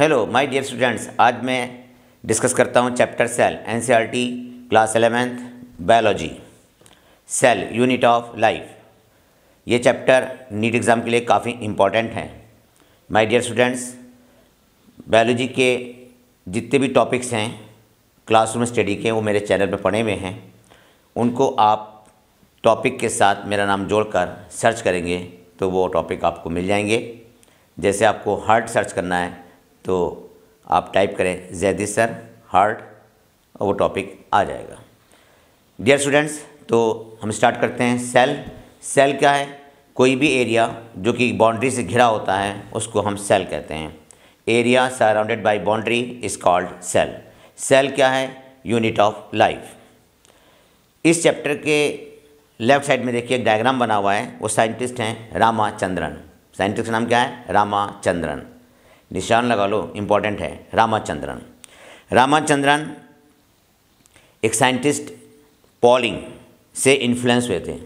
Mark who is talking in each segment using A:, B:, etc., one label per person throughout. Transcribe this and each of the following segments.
A: Hello my dear students, आज मैं discuss करता हूँ chapter cell NCERT class 11th biology cell unit of life. ये चैप्टर नीट एग्ज़ाम के लिए काफ़ी इम्पॉर्टेंट है। माय डियर स्टूडेंट्स, बायोलॉजी के जितने भी टॉपिक्स हैं क्लासरूम स्टडी के वो मेरे चैनल पर पढ़े हुए हैं। उनको आप टॉपिक के साथ मेरा नाम जोड़कर सर्च करेंगे तो वो टॉपिक आपको मिल जाएंगे। जैसे आपको हार्ट सर्च करना है तो आप टाइप करें जैदी सर हार्ट और वो टॉपिक आ जाएगा। डियर स्टूडेंट्स, तो हम स्टार्ट करते हैं। सेल क्या है? कोई भी एरिया जो कि बाउंड्री से घिरा होता है उसको हम सेल कहते हैं। Area surrounded by boundary is called cell. Cell क्या है? Unit of life. इस चैप्टर के लेफ्ट साइड में देखिए एक डायग्राम बना हुआ है। वो साइंटिस्ट हैं रामाचंद्रन। साइंटिस्ट का नाम क्या है? रामाचंद्रन। निशान लगा लो, इम्पॉर्टेंट है। रामाचंद्रन एक साइंटिस्ट पॉलिंग से इन्फ्लुएंस हुए थे, है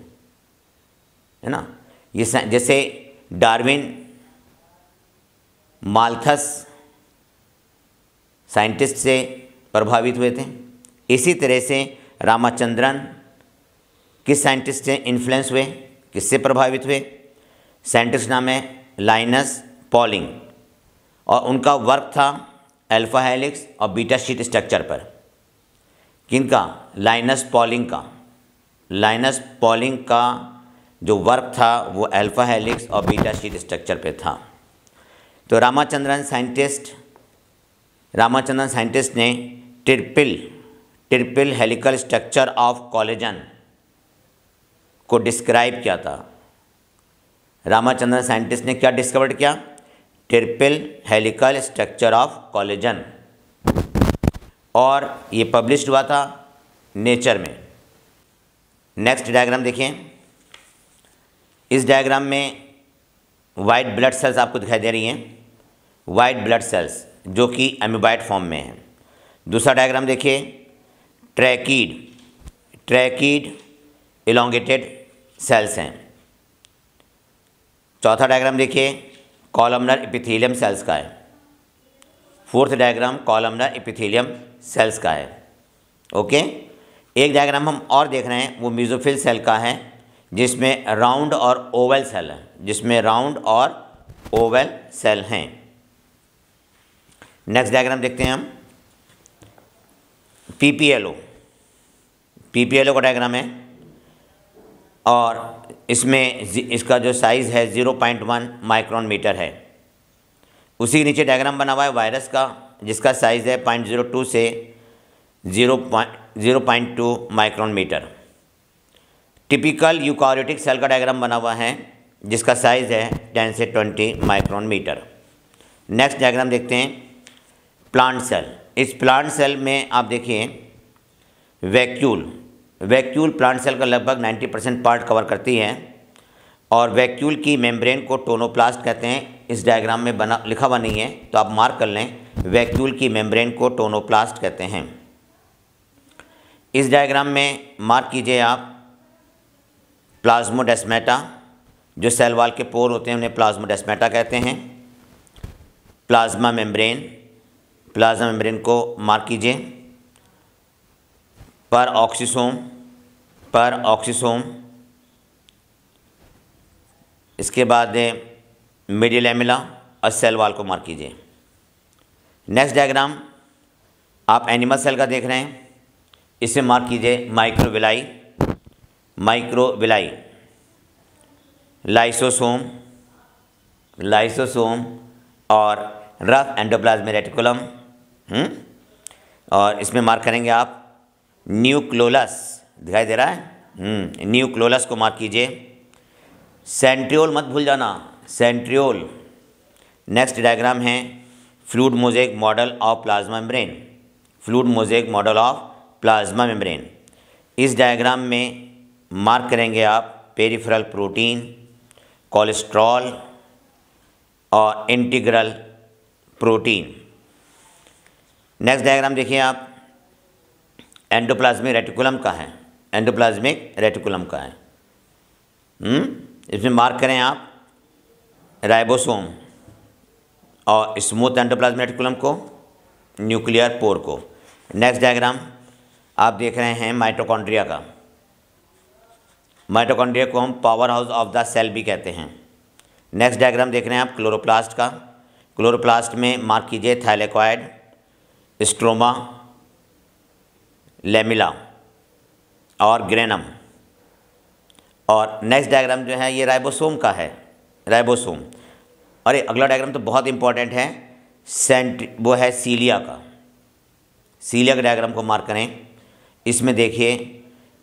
A: ना। ये जैसे डार्विन, माल्थस साइंटिस्ट से प्रभावित हुए थे, इसी तरह से रामाचंद्रन किस साइंटिस्ट से इन्फ्लुएंस हुए, किससे प्रभावित हुए? साइंटिस्ट नाम है लाइनस पॉलिंग और उनका वर्क था अल्फा हेलिक्स और बीटा शीट स्ट्रक्चर पर। किनका? लाइनस पॉलिंग का जो वर्क था वो अल्फा हेलिक्स और बीटा शीट स्ट्रक्चर पे था। तो रामाचंद्रन साइंटिस्ट ने triple helical structure of collagen को डिस्क्राइब किया था। रामाचंद्रन साइंटिस्ट ने क्या डिस्कवर किया? Triple helical structure of collagen, और ये पब्लिश्ड हुआ था नेचर में। नेक्स्ट डायग्राम देखिए। इस डायग्राम में वाइट ब्लड सेल्स आपको दिखाई दे रही हैं, वाइट ब्लड सेल्स जो कि एमीबाइट फॉर्म में हैं। दूसरा डायग्राम देखिए, ट्रैकीड इलोंगेटेड सेल्स हैं। चौथा डायग्राम देखिए, कॉलमनर एपिथेलियम सेल्स का है। Fourth diagram columnar epithelium cells का है। ओके, एक डायग्राम हम और देख रहे हैं, वो मेसोफिल सेल का है जिसमें राउंड और ओवल सेल हैं। नेक्स्ट डायग्राम देखते हैं हम। पीपीएलओ का डायग्राम है और इसमें इसका जो साइज़ है 0.1 माइक्रोन मीटर है। उसी के नीचे डायग्राम बना हुआ है वायरस का जिसका साइज़ है 0.02 से 0.2 micron metre. Typical eukaryotic cell का डायग्राम बना हुआ है जिसका साइज़ है 10 से 20 माइक्रोन मीटर। नेक्स्ट डायग्राम देखते हैं, प्लांट सेल। इस प्लांट सेल में आप देखिए वैक्यूल प्लांट सेल का लगभग 90% पार्ट कवर करती है और वैक्यूल की मेम्ब्रेन को टोनोप्लास्ट कहते हैं। इस डायग्राम में लिखा हुआ नहीं है तो आप मार्क कर लें, वैक्यूल की मेम्ब्रेन को टोनोप्लास्ट कहते हैं। इस डायग्राम में मार्क कीजिए आप प्लाज्मोडेस्माटा, जो सेल वॉल के पोर होते हैं उन्हें प्लाज्मोडेस्माटा कहते हैं। प्लाज्मा मेम्ब्रेन को मार्क कीजिए, पर ऑक्सीसोम, इसके बाद मिडिल एमिला और सेल वॉल को मार्क कीजिए। नेक्स्ट डायग्राम आप एनिमल सेल का देख रहे हैं, इसे मार्क कीजिए माइक्रोविलाई, लाइसोसोम और रफ एंडोप्लाज्मिक रेटिकुलम। और इसमें मार्क करेंगे आप न्यूक्लियोलस, दिखाई दे रहा है, न्यूक्लियोलस को मार्क कीजिए। सेंट्रियोल मत भूल जाना, सेंट्रियोल। नेक्स्ट डायग्राम है fluid mosaic model of plasma membrane. इस डायग्राम में मार्क करेंगे आप पेरिफेरल प्रोटीन, कोलेस्ट्रॉल और इंटीग्रल प्रोटीन। नेक्स्ट डायग्राम देखिए आप, एंडोप्लाज्मिक रेटिकुलम का है। इसमें मार्क करें आप राइबोसोम और स्मूथ एंडोप्लाज्मिक रेटिकुलम को, न्यूक्लियर पोर को। नेक्स्ट डायग्राम आप देख रहे हैं माइटोकॉन्ड्रिया का। माइटोकॉन्ड्रिया को हम power house of the cell भी कहते हैं। नेक्स्ट डायग्राम देख रहे हैं आप क्लोरोप्लास्ट का। क्लोरोप्लास्ट में मार्क कीजिए थाइलेकॉइड, स्ट्रोमा, लेमिला और ग्रेनम। और नेक्स्ट डायग्राम जो है ये राइबोसोम का है, राइबोसोम। और ये अगला डायग्राम तो बहुत इंपॉर्टेंट है, वो है सीलिया का। सीलिया के डायग्राम को मार्क करें। इसमें देखिए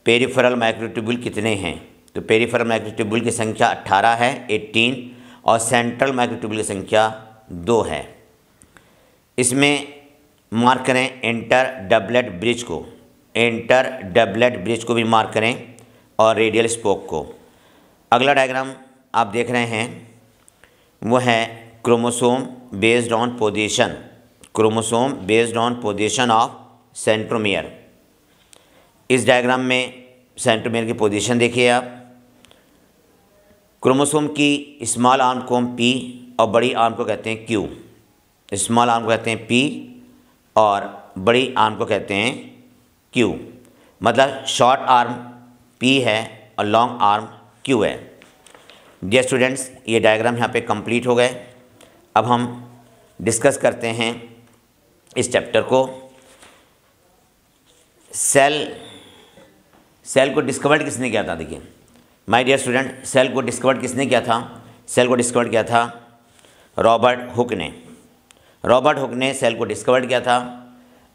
A: पेरिफेरल माइक्रोट्यूब्यूल कितने हैं, तो पेरिफेरल माइक्रोट्यूब्यूल की संख्या 18 है, 18, और सेंट्रल माइक्रोट्यूब्यूल की संख्या 2 है। इसमें मार्क करें इंटर डबलेट ब्रिज को, इंटर डबलेट ब्रिज को भी मार्क करें, और रेडियल स्पोक को। अगला डायग्राम आप देख रहे हैं वो है chromosome based on position, chromosome based on position of centromere. इस डायग्राम में सेंट्रोमियर की पोजीशन देखिए आप। क्रोमोसोम की स्मॉल आर्म को हम पी और बड़ी आर्म को कहते हैं क्यू। स्मॉल आर्म को कहते हैं पी और बड़ी आर्म को कहते हैं क्यू। मतलब शॉर्ट आर्म पी है और लॉन्ग आर्म क्यू है। डियर स्टूडेंट्स, ये डायग्राम यहाँ पे कंप्लीट हो गए। अब हम डिस्कस करते हैं इस चैप्टर को। सेल को डिस्कवर्ड किसने किया था? देखिए माय डियर स्टूडेंट, सेल को डिस्कवर्ड किसने किया था? सेल को डिस्कवर्ड किया था रॉबर्ट हुक ने। रॉबर्ट हुक ने सेल को डिस्कवर्ड किया था।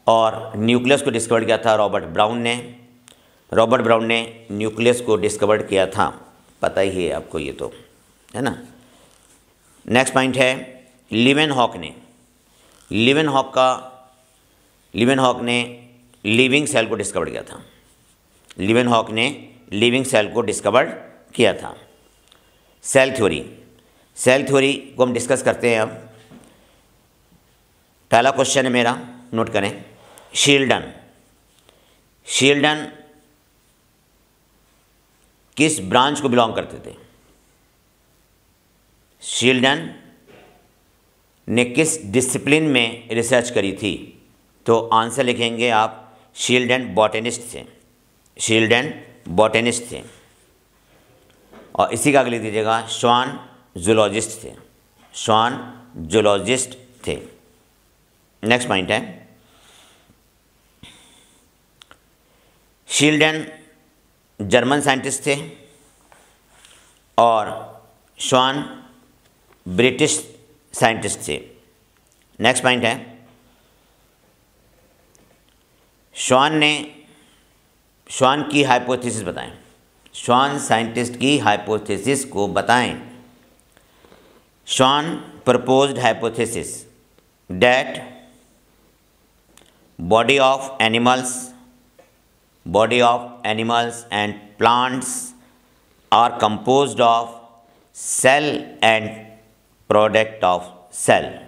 A: और न्यूक्लियस को डिस्कवर्ड किया था रॉबर्ट ब्राउन ने। रॉबर्ट ब्राउन ने न्यूक्लियस को डिस्कवर्ड किया था, पता ही है आपको ये तो, है ना। नेक्स्ट पॉइंट है लीवेनहॉक ने। लीवेनहॉक ने लिविंग सेल को डिस्कवर किया था। लीवेनहॉक ने लिविंग सेल को डिस्कवर किया था। सेल थ्योरी को हम डिस्कस करते हैं अब। पहला क्वेश्चन है मेरा, नोट करें। शील्डन किस ब्रांच को बिलोंग करते थे? शील्डन ने किस डिसिप्लिन में रिसर्च करी थी? तो आंसर लिखेंगे आप, शील्डन बॉटनिस्ट थे। और इसी का आगे लिख दीजिएगा श्वान जूलॉजिस्ट थे। नेक्स्ट पॉइंट है शील्डन जर्मन साइंटिस्ट थे और श्वान ब्रिटिश साइंटिस्ट थे। नेक्स्ट पॉइंट है श्वान की हाइपोथेसिस बताएं। श्वान साइंटिस्ट की हाइपोथेसिस को बताएं। Schwann proposed hypothesis that body of animals and plants are composed of cell and product of cell.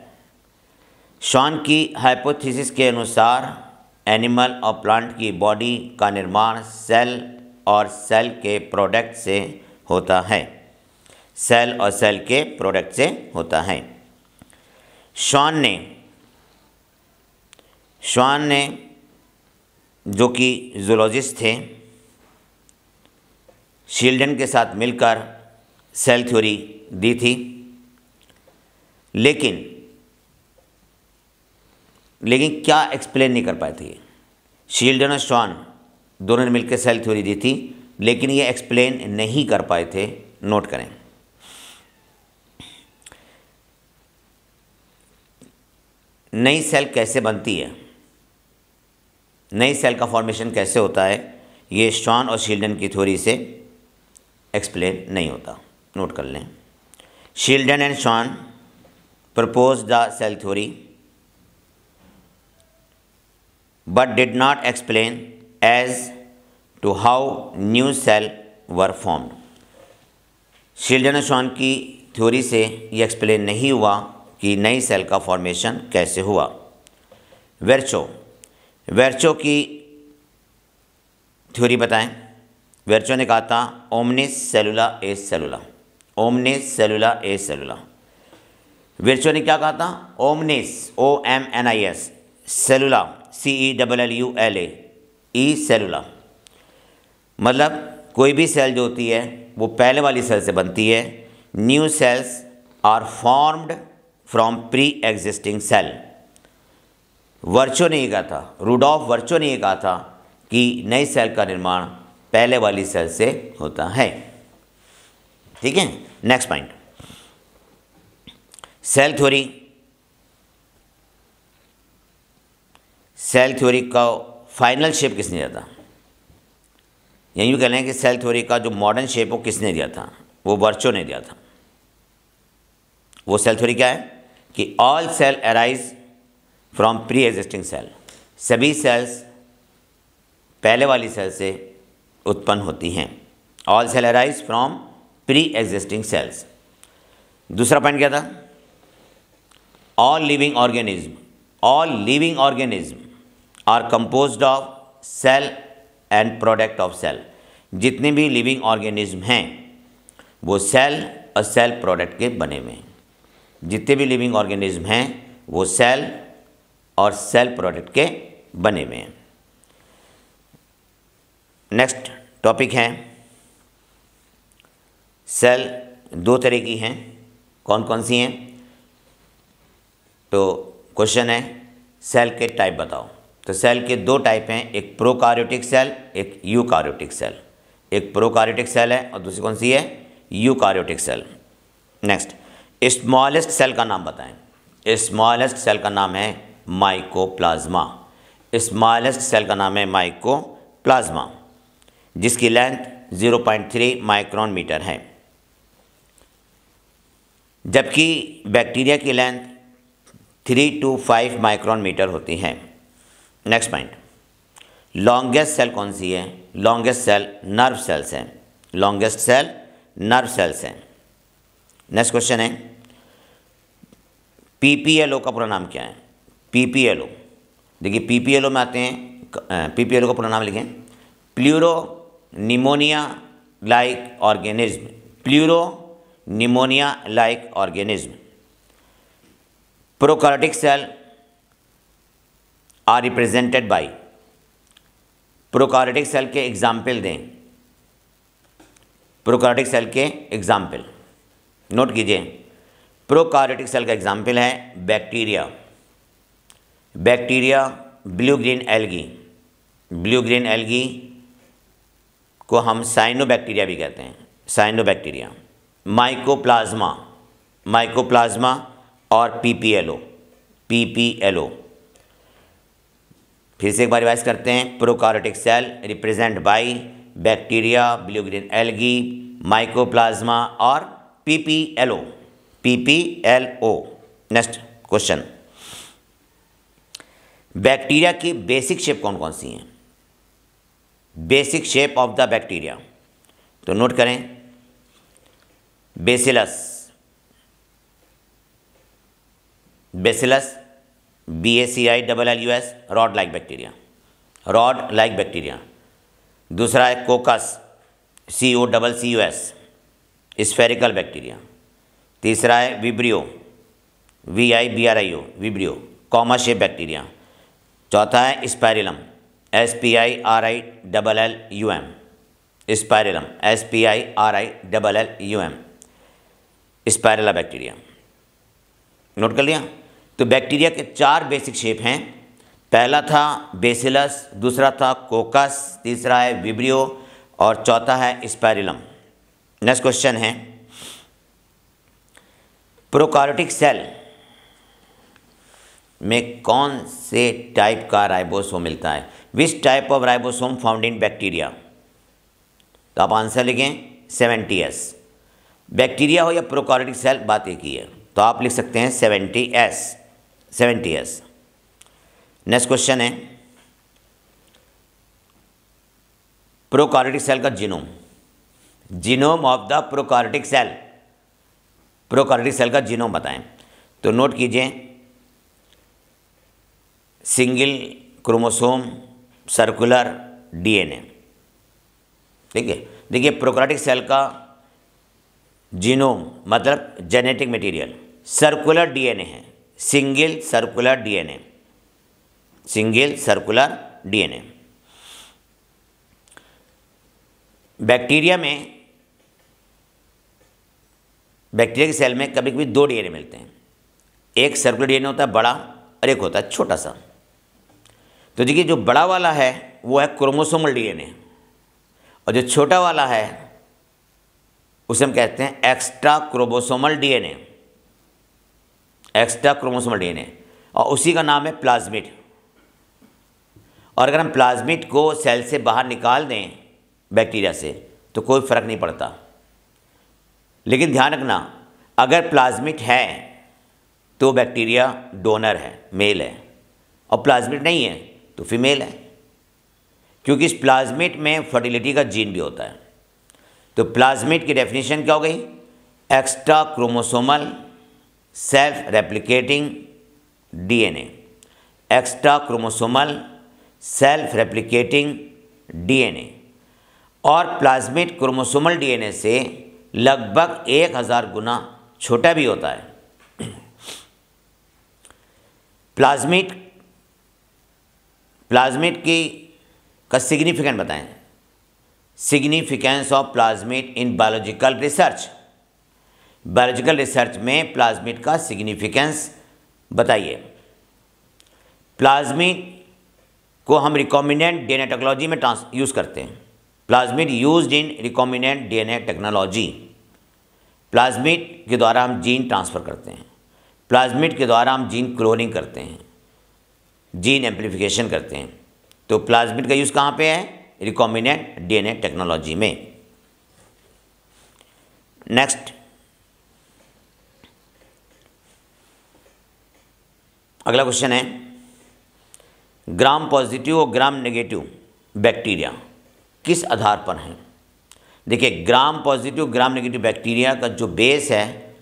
A: Schwann की हाइपोथेसिस के अनुसार एनिमल और प्लांट की बॉडी का निर्माण सेल और सेल के प्रोडक्ट से होता है। सेल और सेल के प्रोडक्ट से होता है। श्वान ने जो कि जूलॉजिस्ट थे, शील्डन के साथ मिलकर सेल थ्योरी दी थी। लेकिन क्या एक्सप्लेन नहीं कर पाए थे? शील्डन और श्वान दोनों ने मिलकर सेल थ्योरी दी थी, लेकिन ये एक्सप्लेन नहीं कर पाए थे। नोट करें, नई सेल कैसे बनती है, नई सेल का फॉर्मेशन कैसे होता है, ये श्वान और शील्डन की थ्योरी से एक्सप्लेन नहीं होता। नोट कर लें, Schleiden and Schwann propose the cell theory but did not explain as to how new cell were formed। Schleiden और श्वान की थ्योरी से ये एक्सप्लेन नहीं हुआ कि नई सेल का फॉर्मेशन कैसे हुआ। वेर्चो की थ्योरी बताएं। वेर्चो ने कहा था ओमनिस सेलुला एज सेलुला। विर्चो ने क्या कहा था? ओमनिस, OMNIS, सेलुला, CELLULA, ई सेलुला। मतलब कोई भी सेल जो होती है वो पहले वाली सेल से बनती है। New cells are formed from pre existing cell. Virchow ने ये कहा था, रुडोल्फ वर्चो ने ये कहा था कि नई सेल का निर्माण पहले वाली सेल से होता है। ठीक है, next point, cell theory. Cell theory का फाइनल शेप किसने दिया था? यही कह रहे हैं कि सेल थ्योरी का जो मॉडर्न शेप वो किसने दिया था? वो वर्चो ने दिया था। वो सेल थ्योरी क्या है कि all cell arise from pre existing cell. सभी सेल्स पहले वाली सेल से उत्पन्न होती हैं। All cell arise from pre existing cells. दूसरा पॉइंट क्या था? All living organism are composed of cell and product of cell. जितने भी लिविंग ऑर्गेनिज्म हैं वो सेल और सेल प्रोडक्ट के बने हुए हैं। जितने भी लिविंग ऑर्गेनिज्म हैं वो सेल और सेल प्रोडक्ट के बने हुए हैं। नेक्स्ट टॉपिक है, सेल दो तरह की हैं। कौन कौन सी हैं? तो क्वेश्चन है सेल के टाइप बताओ। तो सेल के दो टाइप हैं, एक प्रोकार्योटिक सेल, एक यूकार्योटिक सेल। एक प्रोकार्योटिक सेल है और दूसरी कौन सी है? Eukaryotic cell. Next, smallest cell का नाम बताएं। स्मॉलेस्ट सेल का नाम है माइकोप्लाज्मा। स्मॉलेस्ट सेल का नाम है माइकोप्लाज्मा, जिसकी लेंथ 0.3 माइक्रोन मीटर है, जबकि बैक्टीरिया की लेंथ 3 to 5 माइक्रोन मीटर होती है। नेक्स्ट पॉइंट, लॉन्गेस्ट सेल कौन सी है? लॉन्गेस्ट सेल नर्व सेल्स हैं। लॉन्गेस्ट सेल नर्व सेल्स हैं। नेक्स्ट क्वेश्चन है, PPLO का पूरा नाम क्या है? PPLO, देखिए PPLO में आते हैं, PPLO का पूरा नाम लिखें, pleuropneumonia like organism. Pleuropneumonia like organism. Prokaryotic cell are represented by. Prokaryotic cell के एग्जाम्पल दें। प्रोकार्योटिक सेल के एग्जाम्पल नोट कीजिए। प्रोकार्योटिक सेल का एग्जाम्पल है bacteria. Bacteria, blue green algae. Blue green algae को हम cyanobacteria भी कहते हैं, साइनोबैक्टीरिया। माइकोप्लाज्मा, माइकोप्लाज्मा और PPLO, PPLO। फिर से एक बार रिवाइज करते हैं। Prokaryotic cell represent by bacteria, blue green algae, mycoplasma और PPLO, PPLO। Next question, bacteria की बेसिक शेप कौन कौन सी हैं? Basic shape of the bacteria, तो नोट करें, bacillus, bacillus BACILLUS, rod like bacteria, rod like bacteria. दूसरा है कोकस, COCCUS, स्फेरिकल बैक्टीरिया। तीसरा है vibrio, VIBRIO, vibrio, comma shape bacteria. चौथा है spirillum, SPIRILLUM, spirillum, SPIRILLUM, spirilla bacteria. Note कर लिया? तो बैक्टीरिया के 4 बेसिक शेप हैं। पहला था बेसिलस, दूसरा था कोकस, तीसरा है विब्रियो और चौथा है स्पाइरलम। नेक्स्ट क्वेश्चन है, प्रोकार्योटिक सेल में कौन से टाइप का राइबोसोम मिलता है? Which type of ribosome found in bacteria? तो आप आंसर लिखें 70S। बैक्टीरिया हो या प्रोकार्योटिक सेल, बात एक ही है, तो आप लिख सकते हैं 70S, 70S। नेक्स्ट क्वेश्चन है, प्रोकार्योटिक सेल का genome, genome of the prokaryotic cell, prokaryotic cell का जीनोम बताएं। तो नोट कीजिए, सिंगल क्रोमोसोम, सर्कुलर DNA। ठीक है, देखिए प्रोकार्योटिक सेल का जीनोम मतलब जेनेटिक मटेरियल, सर्कुलर डीएनए है, single circular DNA, single circular DNA. Bacteria की सेल में कभी कभी दो डीएनए मिलते हैं, एक सर्कुलर डीएनए होता है बड़ा और एक होता है छोटा सा। तो देखिए जो बड़ा वाला है वो है क्रोमोसोमल डीएनए और जो छोटा वाला है उसे हम कहते हैं extra chromosomal DNA, extra chromosomal DNA, और उसी का नाम है प्लाज्मिड। और अगर हम प्लाज्मिड को सेल से बाहर निकाल दें बैक्टीरिया से तो कोई फर्क नहीं पड़ता। लेकिन ध्यान रखना, अगर प्लाज्मिड है तो बैक्टीरिया डोनर है, मेल है, और प्लाज्मिड नहीं है तो फीमेल है, क्योंकि इस प्लाज्मिड में फर्टिलिटी का जीन भी होता है। तो प्लाज्मिड की डेफिनेशन क्या हो गई? Extra chromosomal self replicating DNA, extra chromosomal self replicating DNA. और प्लाज्मिड क्रोमोसोमल डीएनए से लगभग 1000 गुना छोटा भी होता है। प्लाज्मिड का सिग्निफिकेंस बताएं, significance of plasmid in biological research. Biological research में प्लाज्मिड का सिग्निफिकेंस बताइए। प्लाज्मिड को हम रिकॉम्बिनेंट डीएनए टेक्नोलॉजी में यूज़ करते हैं। Plasmid used in recombinant DNA technology. Plasmid के द्वारा हम जीन ट्रांसफ़र करते हैं, प्लाज्मिड के द्वारा हम जीन क्लोनिंग करते हैं, जीन एम्प्लीफिकेशन करते हैं। तो प्लाज्मिड का यूज़ कहाँ पे है? रिकॉम्बिनेंट डीएनए टेक्नोलॉजी में। नेक्स्ट, अगला क्वेश्चन है, ग्राम पॉजिटिव और ग्राम नेगेटिव बैक्टीरिया किस आधार पर हैं? देखिए, gram positive gram negative bacteria का जो बेस है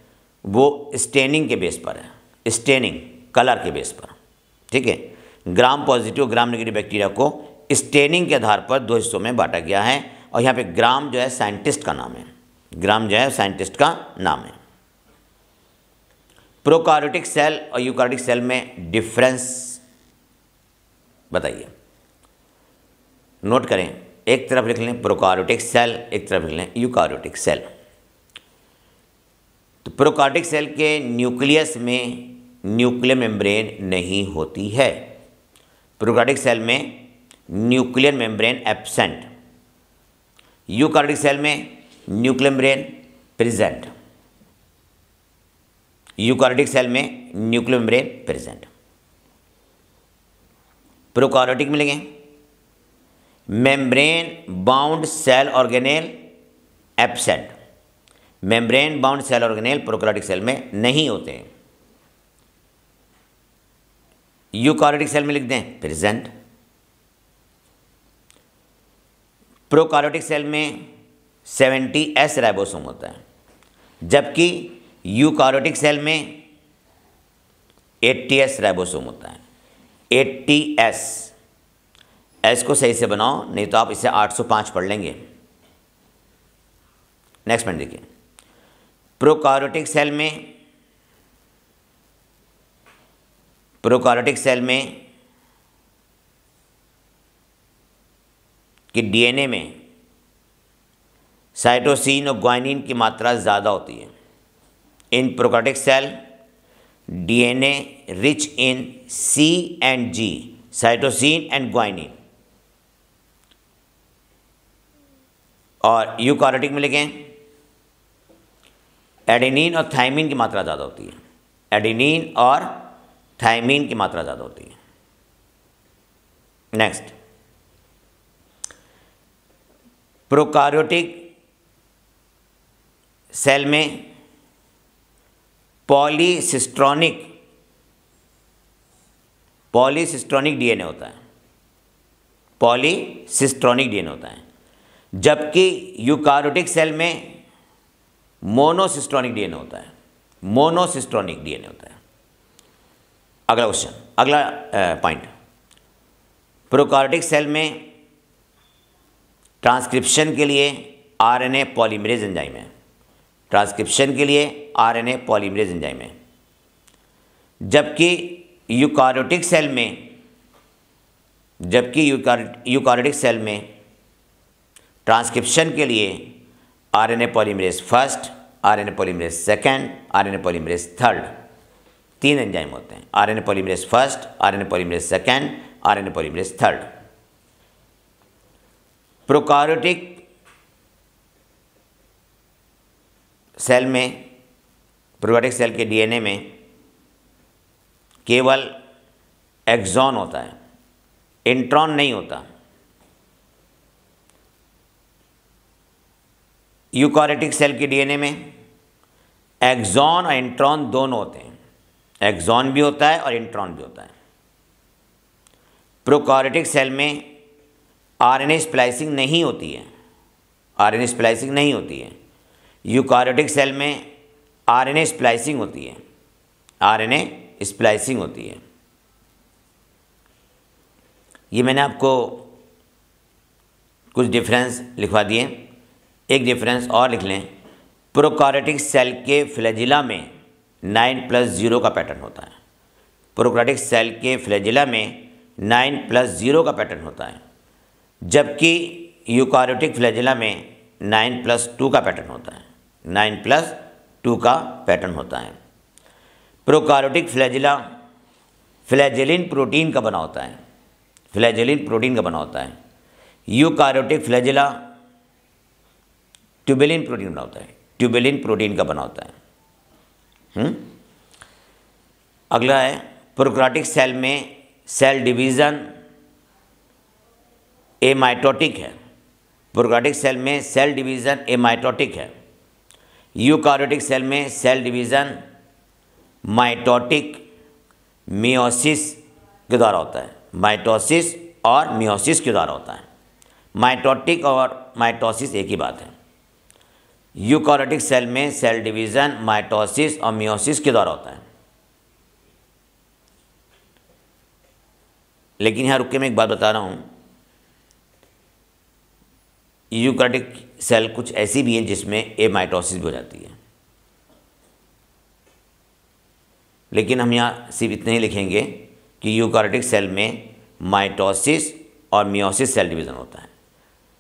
A: वो स्टेनिंग के बेस पर है, स्टेनिंग कलर के बेस पर। ठीक है, gram positive gram negative bacteria को स्टेनिंग के आधार पर दो हिस्सों में बांटा गया है। और यहाँ पे ग्राम जो है साइंटिस्ट का नाम है, ग्राम जो है साइंटिस्ट का नाम है। प्रोकार्योटिक सेल और यूकार्योटिक सेल में डिफरेंस बताइए। नोट करें, एक तरफ लिख लें प्रोकार्योटिक सेल, एक तरफ लिख लें यूकार्योटिक सेल। तो प्रोकार्योटिक सेल के न्यूक्लियस में न्यूक्लियर मेम्ब्रेन नहीं होती है। प्रोकार्योटिक सेल में nuclear membrane absent, eukaryotic cell में nuclear membrane present, eukaryotic cell में न्यूक्लियर मेम्ब्रेन प्रेजेंट। प्रोकार्योटिक में लिखें membrane bound cell organelle absent, membrane bound cell organelle prokaryotic cell में नहीं होते हैं। यूकार्योटिक सेल में लिख दें प्रेजेंट। प्रोकार्योटिक सेल में 70S राइबोसोम होता है, जबकि यूकार्योटिक सेल में 80S राइबोसोम होता है। 80S, एस को सही से बनाओ, नहीं तो आप इसे 805 पढ़ लेंगे। नेक्स्ट पॉइंट देखिए, प्रोकार्योटिक सेल में कि डीएनए में साइटोसिन और ग्वानिन की मात्रा ज़्यादा होती है। In prokaryotic cell DNA rich in C and G, cytosine and guanine. और यूकार्योटिक में लिखें एडेनिन और थायमिन की मात्रा ज़्यादा होती है, एडेनिन और थायमिन की मात्रा ज़्यादा होती है। नेक्स्ट, प्रोकार्योटिक सेल में पॉलीसिस्ट्रॉनिक डीएनए होता है, पॉलीसिस्ट्रॉनिक डीएनए होता है, जबकि यूकार्योटिक सेल में मोनोसिस्ट्रॉनिक डीएनए होता है, मोनोसिस्ट्रॉनिक डीएनए होता है। अगला क्वेश्चन, अगला पॉइंट, प्रोकार्योटिक सेल में ट्रांसक्रिप्शन के लिए आरएनए पॉलीमरेज एंजाइम है, ट्रांसक्रिप्शन के लिए आरएनए पॉलीमरेज एंजाइम है। जबकि यूकारियोटिक सेल में ट्रांसक्रिप्शन के लिए RNA polymerase first, RNA polymerase second, RNA polymerase third, 3 enzyme होते हैं। RNA polymerase first, RNA polymerase second, RNA polymerase third. Prokaryotic cell में, प्रोकार्योटिक सेल के डीएनए में केवल एक्सॉन होता है, इंट्रॉन नहीं होता। यूकारियोटिक सेल के डीएनए में एक्सॉन और इंट्रॉन दोनों होते हैं, एक्सॉन भी होता है और इंट्रॉन भी होता है। प्रोकार्योटिक सेल में आरएनए स्प्लाइसिंग नहीं होती है, आरएनए स्प्लाइसिंग नहीं होती है। यूकारियोटिक सेल में आरएनए स्प्लाइसिंग होती है, आरएनए स्प्लाइसिंग होती है। ये मैंने आपको कुछ डिफरेंस लिखवा दिए। एक डिफरेंस और लिख लें, प्रोकार्योटिक सेल के फ्लैजिला में 9+0 का पैटर्न होता है। प्रोकार्योटिक सेल के फ्लैजिला में 9+0 का पैटर्न होता है, जबकि यूकारियोटिक फ्लैजिला में 9+2 का पैटर्न होता है, 9+2 का पैटर्न होता है। प्रोकार्योटिक फ्लैजिला फ्लैजेलिन प्रोटीन का बना होता है, फ्लैजेलिन प्रोटीन का बना होता है। यूकारियोटिक फ्लैजिला ट्यूबुलिन प्रोटीन बना होता है, ट्यूबुलिन प्रोटीन का बना होता है। अगला है, प्रोकार्योटिक सेल में सेल डिवीज़न एमाइटोटिक है। प्रोकार्योटिक सेल में सेल डिवीज़न एमाइटोटिक है। यूकारियोटिक सेल में सेल डिवीज़न माइटोटिक मियोसिस के द्वारा होता है, माइटोसिस और मियोसिस के द्वारा होता है। माइटोटिक और माइटोसिस एक ही बात है। यूकारियोटिक सेल में सेल डिवीज़न माइटोसिस और मियोसिस के द्वारा होता है। लेकिन यहाँ रुक के मैं एक बात बता रहा हूँ, यूकारियोटिक सेल कुछ ऐसी भी है जिसमें एमाइटोसिस भी हो जाती है। लेकिन हम यहाँ सिर्फ इतने ही लिखेंगे कि यूकारियोटिक सेल में माइटोसिस और मियोसिस सेल डिवीज़न होता है,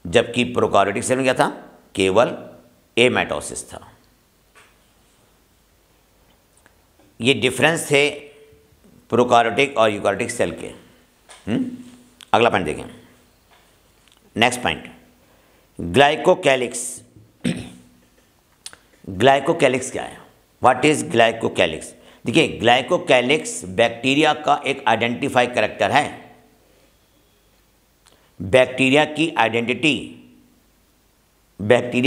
A: जबकि प्रोकार्योटिक सेल में क्या था, केवल एमाइटोसिस था। ये डिफरेंस थे प्रोकार्योटिक और यूकारियोटिक सेल के। अगला पॉइंट देखें, नेक्स्ट पॉइंट, ग्लाइकोकैलिक्स। ग्लाइकोकैलिक्स क्या है, व्हाट इज ग्लाइकोकैलिक्स? देखिए, ग्लाइकोकैलिक्स बैक्टीरिया का एक आइडेंटिफाई कैरेक्टर है। बैक्टीरिया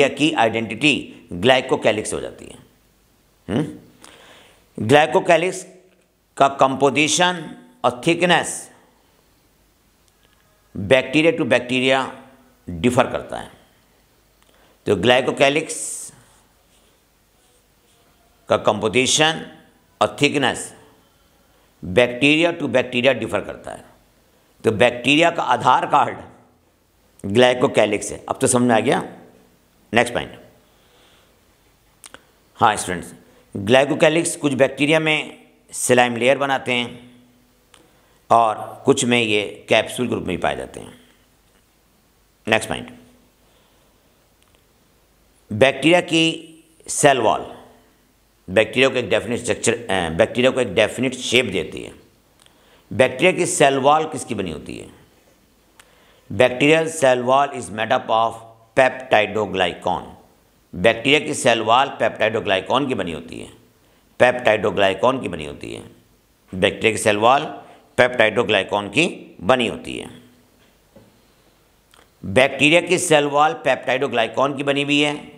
A: की आइडेंटिटी ग्लाइकोकैलिक्स हो जाती है। ग्लाइकोकैलिक्स का कंपोजिशन और thickness bacteria to bacteria differ करता है। तो ग्लाइकोकैलिक्स का कंपोजिशन और thickness bacteria to bacteria differ करता है। तो बैक्टीरिया का आधार कार्ड ग्लाइकोकैलिक्स है। अब तो समझ में आ गया। नेक्स्ट पॉइंट, हाँ स्टूडेंट्स, ग्लाइकोकैलिक्स कुछ बैक्टीरिया में स्लाइम लेयर बनाते हैं और कुछ में ये कैप्सूल ग्रुप में भी पाए जाते हैं। नेक्स्ट पॉइंट, बैक्टीरिया की सेल वॉल बैक्टीरिया को एक डेफिनेट स्ट्रक्चर, बैक्टीरिया को एक डेफिनेट शेप देती है। बैक्टीरिया की सेल वॉल किसकी बनी होती है? Bacterial cell wall is made up of peptidoglycan. Bacteria की सेल वॉल पेप्टाइडोग्लाइकॉन की बनी होती है, पेप्टाइडोग्लाइकॉन की बनी होती है। बैक्टीरिया की सेल वॉल पेप्टाइडोग्लाइकॉन की बनी होती है। बैक्टीरिया की सेल वॉल पेप्टाइडोग्लाइकॉन की बनी हुई है,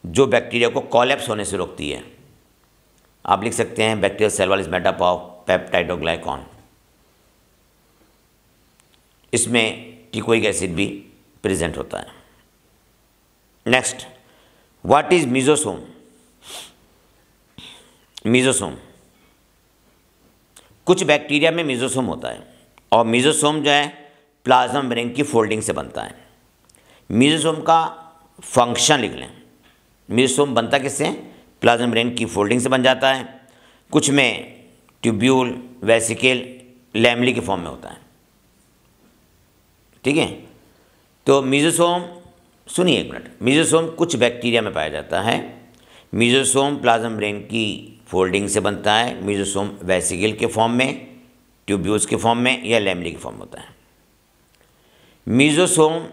A: जो बैक्टीरिया को कोलैप्स होने से रोकती है। आप लिख सकते हैं bacterial cell wall is made up of peptidoglycan. इसमें टिकोइक एसिड भी प्रेजेंट होता है। Next, what is mesosome? Mesosome, कुछ बैक्टीरिया में मीजोसोम होता है और मीजोसोम जो है प्लाज्मा मेम्ब्रेन की फोल्डिंग से बनता है। मीजोसोम का फंक्शन लिख लें। मीजोसोम बनता किससे? प्लाज्मा मेम्ब्रेन की फोल्डिंग से बन जाता है। कुछ में ट्यूब्यूल, वेसिकल, लैमेली के फॉर्म में होता है। ठीक है, तो मीजोसोम, सुनिए एक मिनट, मीजोसोम कुछ बैक्टीरिया में पाया जाता है। मीजोसोम प्लाज्मा मेम्ब्रेन की फोल्डिंग से बनता है। मीजोसोम वेसिकल के फॉर्म में, ट्यूब्यूल्स के फॉर्म में या लैमेली के फॉर्म में होता है। मीजोसोम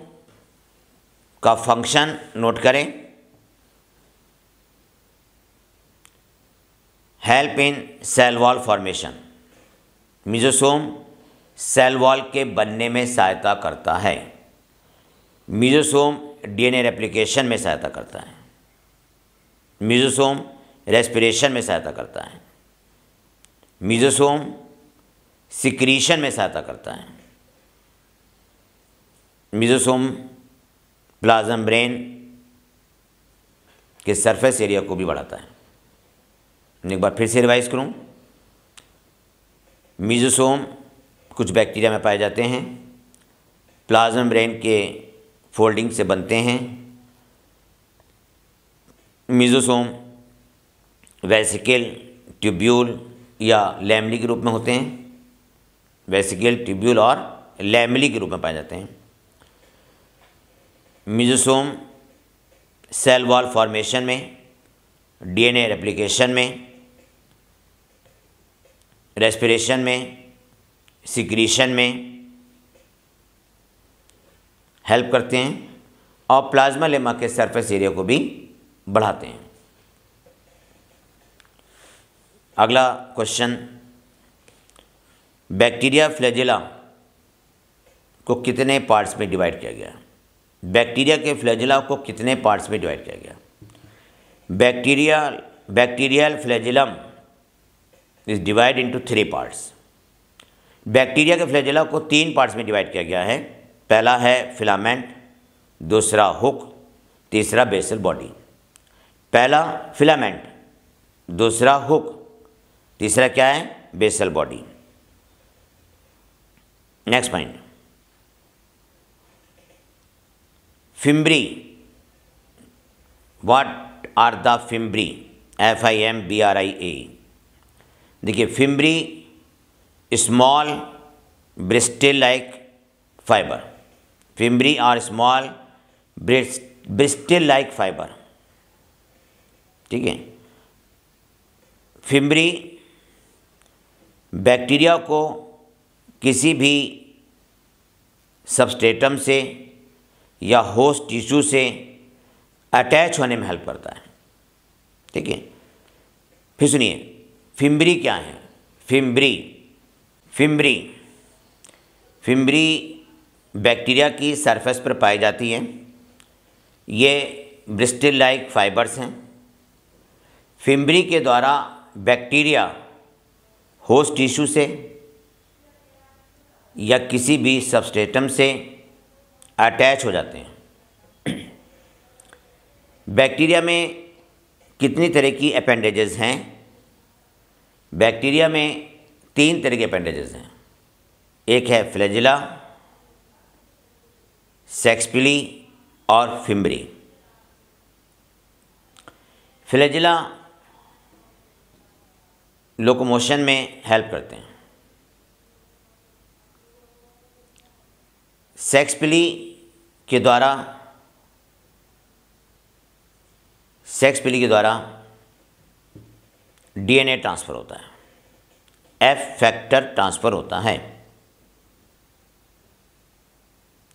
A: का फंक्शन नोट करें, help in cell wall formation. Mesosome cell wall के बनने में सहायता करता है। मीजोसोम डीएनए रेप्लिकेशन में सहायता करता है। मीजोसोम रेस्पिरेशन में सहायता करता है। मीजोसोम सिक्रीशन में सहायता करता है। मीजोसोम प्लाज्मा मेम्ब्रेन के सरफेस एरिया को भी बढ़ाता है। एक बार फिर से रिवाइज करूं, मीजोसोम कुछ बैक्टीरिया में पाए जाते हैं, प्लाज्मा मेम्ब्रेन के फोल्डिंग से बनते हैं। मीजोसोम वेसिकल, ट्यूब्यूल या लैमेली के रूप में होते हैं। वेसिकल, ट्यूब्यूल और लैमेली के रूप में पाए जाते हैं। मीजोसोम सेल वॉल फॉर्मेशन में, डीएनए रेप्लिकेशन में, रेस्पिरेशन में, सिक्रीशन में हेल्प करते हैं और प्लाज्मा लेमा के सरफेस एरिया को भी बढ़ाते हैं। अगला क्वेश्चन, बैक्टीरिया फ्लैजेला को कितने पार्ट्स में डिवाइड किया गया? बैक्टीरिया के फ्लैजेला को कितने पार्ट्स में डिवाइड किया गया? Bacterial flagellum is divide into 3 parts. Bacteria के फ्लैजेला को 3 पार्ट्स में डिवाइड किया गया है। पहला है फिलामेंट, दूसरा हुक, तीसरा बेसल बॉडी। पहला फिलामेंट, दूसरा हुक, तीसरा क्या है? Basal body. Next point, fimbriae, what are the fimbriae? FIMBRIA। देखिए, fimbriae small bristle like fibre. Fimbriae are small bristle like fibre. ठीक है, फिम्ब्री बैक्टीरिया को किसी भी सबस्ट्रेटम से या होस्ट टिश्यू से अटैच होने में हेल्प करता है। ठीक है, फिर सुनिए, फिम्ब्री क्या है? फिम्ब्री बैक्टीरिया की सरफेस पर पाई जाती है। ये ब्रिस्टल लाइक फाइबर्स हैं। फिम्ब्री के द्वारा बैक्टीरिया होस्ट टिश्यू से या किसी भी सबस्ट्रेटम से अटैच हो जाते हैं। बैक्टीरिया में कितनी तरह की अपेंडेजेस हैं? बैक्टीरिया में 3 तरह के अपेंडेजेस हैं। एक है फ्लैजिला, सेक्सपिली और फिम्ब्री। फ्लैजिला लोकोमोशन में हेल्प करते हैं। सेक्सपिली के द्वारा डीएनए ट्रांसफ़र होता है, एफ फैक्टर ट्रांसफ़र होता है।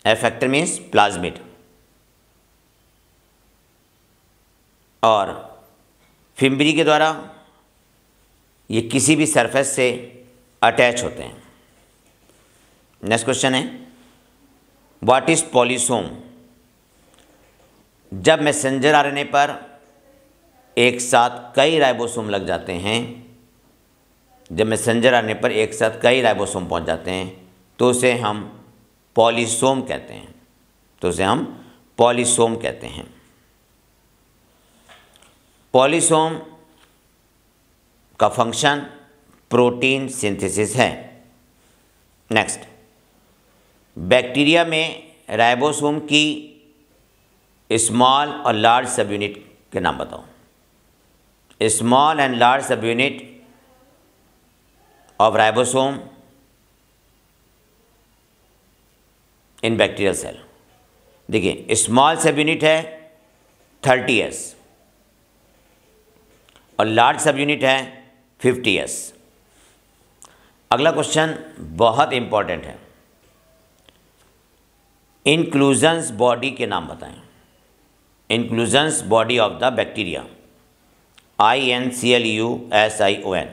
A: F factor means plasmid. और फिम्ब्री के द्वारा ये किसी भी सरफेस से अटैच होते हैं। नेक्स्ट क्वेश्चन है, व्हाट इज पॉलीसोम? जब मैसेंजर आरएनए पर एक साथ कई राइबोसोम लग जाते हैं, जब मैसेंजर आरएनए पर एक साथ कई राइबोसोम पहुंच जाते हैं तो उसे हम पॉलीसोम कहते हैं। पॉलीसोम का फंक्शन प्रोटीन सिंथेसिस है। नेक्स्ट, बैक्टीरिया में राइबोसोम की स्मॉल और लार्ज सब यूनिट के नाम बताओ। स्मॉल एंड लार्ज सब unit of ribosome in bacterial cell. देखिए स्मॉल सब यूनिट है 30s और लार्ज सब यूनिट है 50s। अगला क्वेश्चन बहुत इंपॉर्टेंट है, इंक्लूजन्स बॉडी के नाम बताएं। Inclusions body of the bacteria, INCLUSION,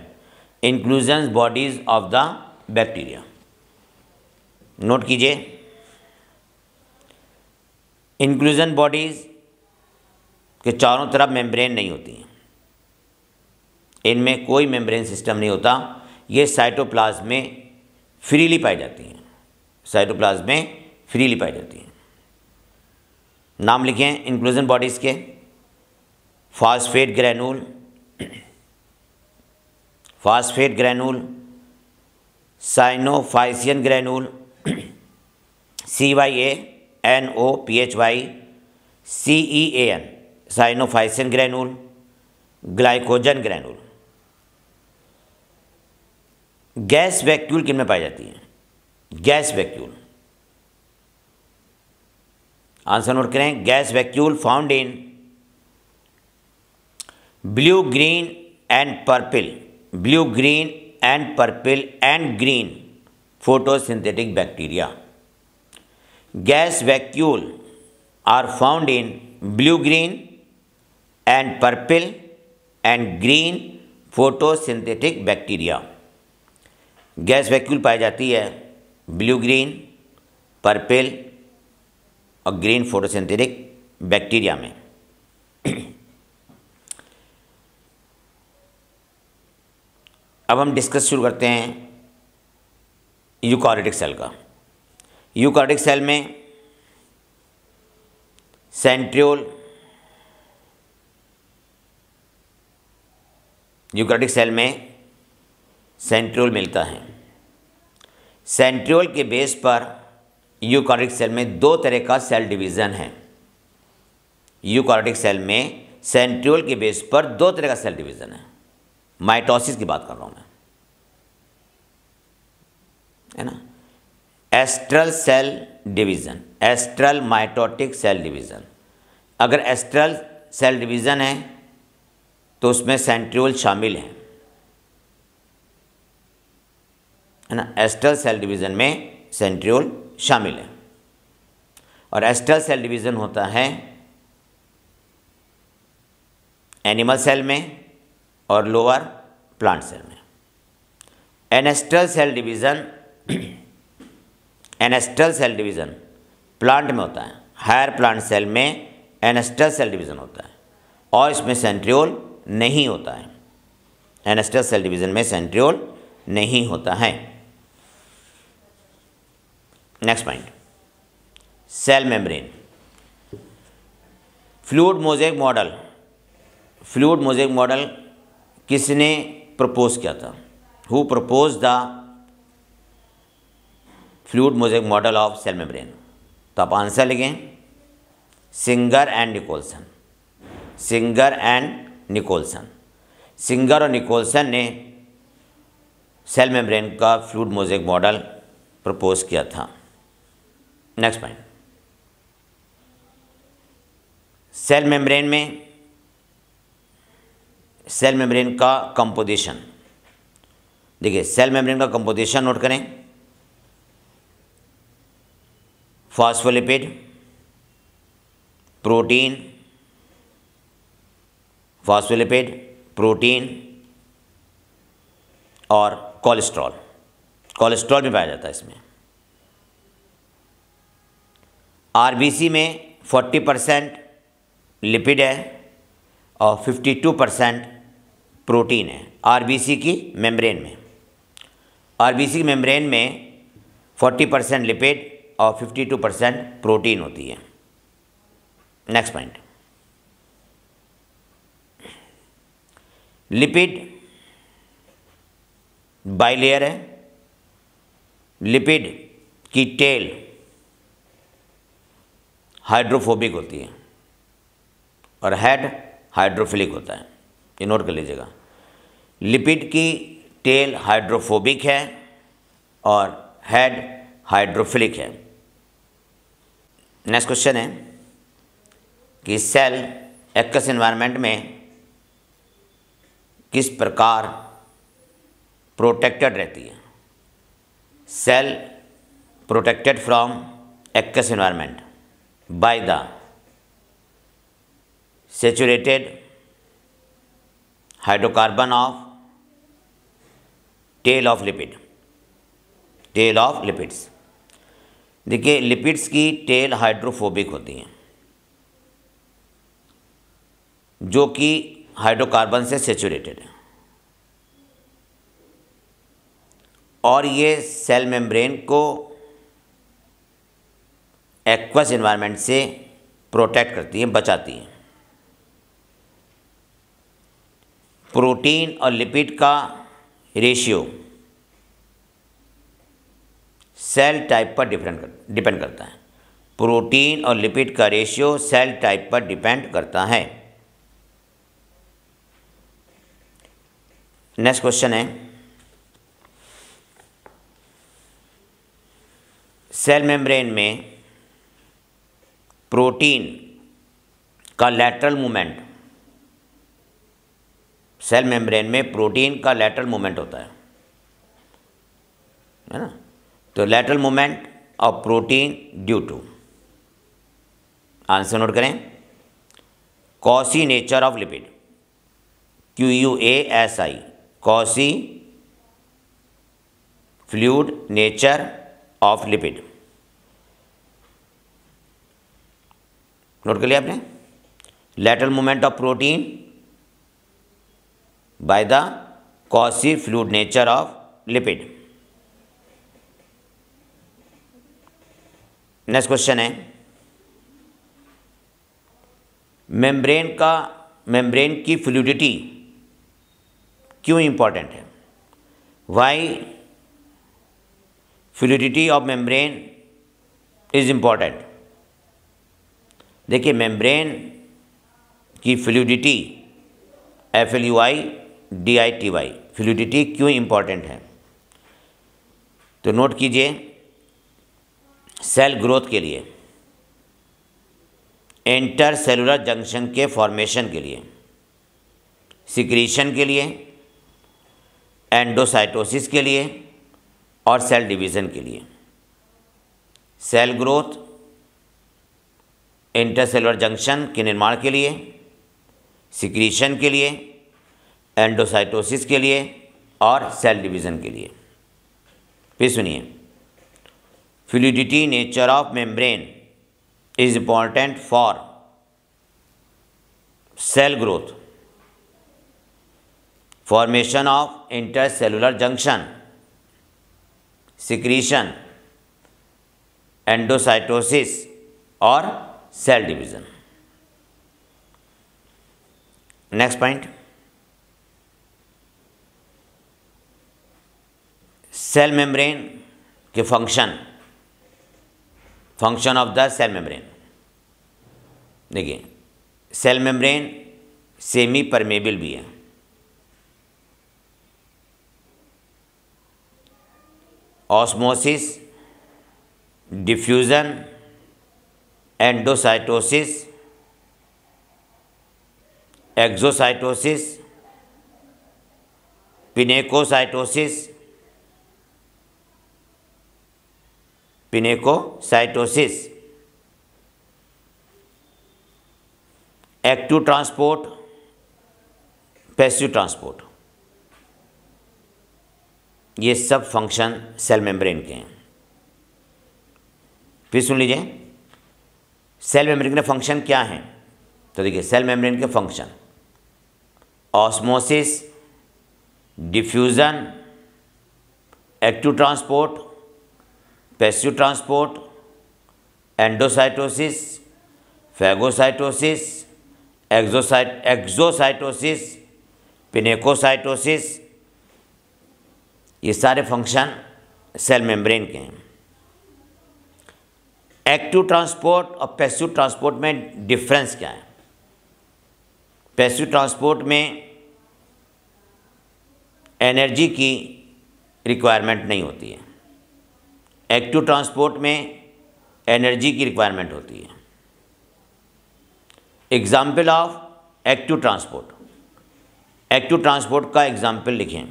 A: inclusions bodies of the bacteria. Note कीजिए, इंक्लूजन बॉडीज के चारों तरफ मेम्ब्रेन नहीं होती हैं, इनमें कोई मेम्ब्रेन सिस्टम नहीं होता, ये साइटोप्लाज्म में फ्रीली पाई जाती हैं, साइटोप्लाज्म में फ्रीली पाई जाती हैं। नाम लिखें इंक्लूजन बॉडीज़ के, phosphate granule, phosphate granule, cyanophycean granule, CYANOPHYCEAN, cyanophycean granule, glycogen granule. Gas vacuole किन में पाई जाती है? गैस वैक्यूल, आंसर नोट करें, gas vacuole found in blue green and purple, blue green and purple and green photosynthetic bacteria. Gas vacuole are found in blue green and purple and green photosynthetic bacteria। Gas vacuole पाई जाती है blue green, purple और green photosynthetic bacteria में। अब हम discuss शुरू करते हैं यूकारियोटिक सेल का। यूकारियोटिक सेल में सेंट्रियोल, यूकारियोटिक सेल में सेंट्रियोल मिलता है। सेंट्रियोल के बेस पर यूकारियोटिक सेल में दो तरह का सेल डिवीज़न है। यूकारियोटिक सेल में सेंट्रियोल के बेस पर दो तरह का सेल डिवीज़न है। माइटोसिस की बात कर रहा हूँ मैं, है ना। Astral cell division, astral mitotic cell division. अगर एस्ट्रल सेल डिवीज़न है तो उसमें सेंट्रियोल शामिल है ना। एस्ट्रल सेल डिवीज़न में सेंट्रियोल शामिल है। और एस्ट्रल सेल डिवीज़न होता है एनिमल सेल में और लोअर प्लांट सेल में। Anastral cell division, anastral cell division plant में होता है। हायर प्लांट सेल में एनेस्ट्रल सेल डिवीज़न होता है और इसमें सेंट्रियोल नहीं होता है। एनेस्ट्रल सेल डिवीज़न में सेंट्रियोल नहीं होता है। Next point, cell membrane. Fluid mosaic model, fluid mosaic model किसने प्रपोज किया था? Who propose the fluid mosaic model of cell membrane? तो आप आंसर लिखें, Singer and Nicolson. Singer and Nicolson, Singer और निकोलसन ने सेल मेम्ब्रेन का fluid mosaic model propose किया था। नेक्स्ट पॉइंट, सेल मेम्ब्रेन में सेल मेम्ब्रेन का कंपोजिशन। देखिए सेल मेम्ब्रेन का कंपोजिशन नोट करें, फॉस्फोलिपिड, प्रोटीन, फॉस्फोलिपिड, प्रोटीन और कोलेस्ट्रॉल। कोलेस्ट्रॉल भी पाया जाता है इसमें। आरबीसी में 40% लिपिड है और 52% प्रोटीन है आरबीसी की मेम्ब्रेन में। आरबीसी की मेम्ब्रेन में 40% लिपिड और 52% प्रोटीन होती है। नेक्स्ट पॉइंट, लिपिड बाइलेयर है। लिपिड की टेल हाइड्रोफोबिक होती है और हेड हाइड्रोफिलिक होता है, ये नोट कर लीजिएगा। लिपिड की टेल हाइड्रोफोबिक है और हेड हाइड्रोफिलिक है। नेक्स्ट क्वेश्चन है कि सेल एक्वस एनवायरनमेंट में किस प्रकार प्रोटेक्टेड रहती है। Cell protected from aqueous environment by the saturated hydrocarbon of tail of lipids. देखिए, लिपिड्स की टेल हाइड्रोफोबिक होती हैं, जो कि हाइड्रोकार्बन से सैचुरेटेड है, और ये सेल मेम्ब्रेन को एक्वस एनवायरनमेंट से प्रोटेक्ट करती हैं, बचाती हैं। प्रोटीन और लिपिड का रेशियो सेल टाइप पर डिपेंड करता है। प्रोटीन और लिपिड का रेशियो सेल टाइप पर डिपेंड करता है। नेक्स्ट क्वेश्चन है, सेल मेम्ब्रेन में प्रोटीन का लैटरल मूवमेंट, सेल मेम्ब्रेन में प्रोटीन का लैटरल मूवमेंट होता है ना। तो lateral movement of protein due to, answer note करें, quasi nature of lipid, QUASI, quasi fluid nature of lipid. Note कर लिया आपने, lateral movement of protein by the quasi fluid nature of lipid. Next question है, membrane की fluidity क्यों important है। Why fluidity of membrane is important. देखिए, membrane की fluidity FLUIDITY fluidity क्यों इंपॉर्टेंट है, तो नोट कीजिए, सेल ग्रोथ के लिए, इंटरसेलुलर जंक्शन के फॉर्मेशन के लिए, सिक्रीशन के लिए, एंडोसाइटोसिस के लिए और सेल डिवीज़न के लिए। सेल ग्रोथ, इंटरसेलुलर जंक्शन के निर्माण के लिए, सिक्रीशन के लिए, एंडोसाइटोसिस के लिए और सेल डिवीज़न के लिए। फिर सुनिए, fluidity nature of membrane is important for cell growth, formation of intercellular junction, secretion, endocytosis और cell division. Next point, cell membrane के function of the cell membrane. देखिए, सेल मेम्ब्रेन सेमी परमेबल भी है, osmosis, diffusion, endocytosis, exocytosis, pinocytosis, active transport, passive transport, ये सब function cell membrane के हैं। फिर सुन लीजिए, सेल मेम्ब्रेन के फंक्शन क्या हैं। तो देखिए, सेल मेम्ब्रेन के function osmosis, diffusion, active transport, passive transport, endocytosis, phagocytosis, exocytosis, pinocytosis, ये सारे फंक्शन सेल मेम्ब्रेन के हैं। एक्टिव ट्रांसपोर्ट और पैसिव ट्रांसपोर्ट में डिफरेंस क्या है। पैसिव ट्रांसपोर्ट में एनर्जी की रिक्वायरमेंट नहीं होती है। एक्टिव ट्रांसपोर्ट में एनर्जी की रिक्वायरमेंट होती है। Example of active transport, active transport का एग्जाम्पल लिखें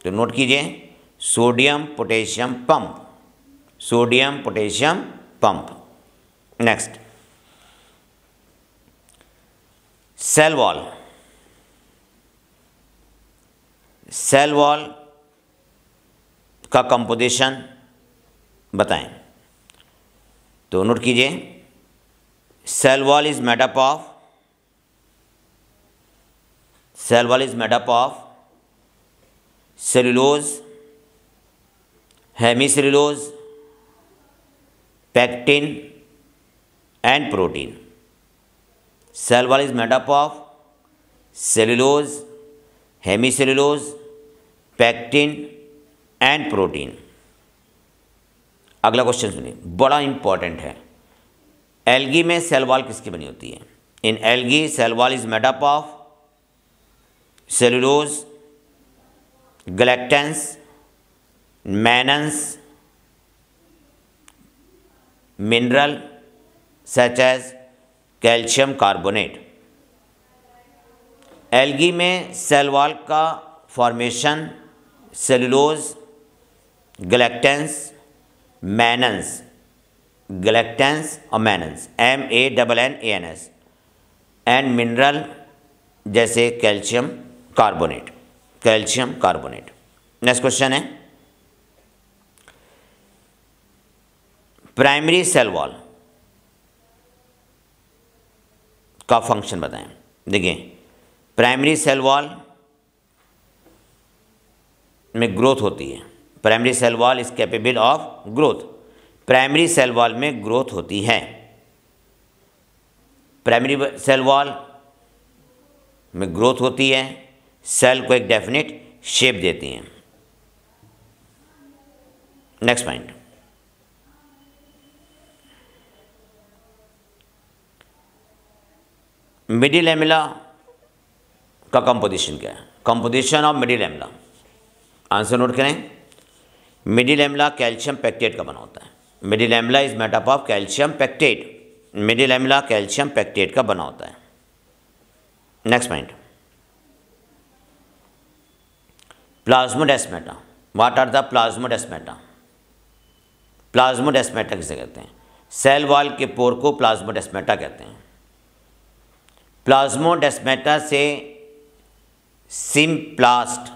A: तो नोट कीजिए, sodium potassium pump, sodium potassium pump. Next, cell wall, cell wall का कंपोजिशन बताएं तो नोट कीजिए, cell wall is made up of, cell wall is made up of cellulose, hemicellulose, pectin and protein. Cell wall is made up of cellulose, hemicellulose, pectin and protein. अगला question सुनिए, बड़ा important है। Algae में cell wall किसकी बनी होती है? In algae cell wall is made up of cellulose, galactans, mannans, mineral such as calcium carbonate. Algae में सेल वॉल का formation cellulose, galactans, mannans, galactans और मैनन्स, MANNANS एंड मिनरल जैसे calcium carbonate, calcium carbonate. Next question है, primary cell wall का function बताएं। देखिए, primary cell wall में growth होती है, primary cell wall is capable of growth, primary cell wall में ग्रोथ होती है। प्राइमरी सेल वॉल में ग्रोथ होती है, सेल को एक डेफिनेट शेप देती हैं। नेक्स्ट पॉइंट, मिडी लैमेला का कंपोजिशन क्या है? Composition of middle lamella, answer note करें। मिडी लैमेला कैल्शियम पैक्टेट का बना होता है। Middle lamella is made up of calcium pectate, middle lamella calcium pectate का बना होता है। Next point, plasmodesmata, what are the plasmodesmata? Plasmodesmata किसे कहते हैं? सेल वॉल के पोर को प्लाज्मोडेस्माटा कहते हैं। प्लाज्मोडेस्माटा से सिम्प्लास्ट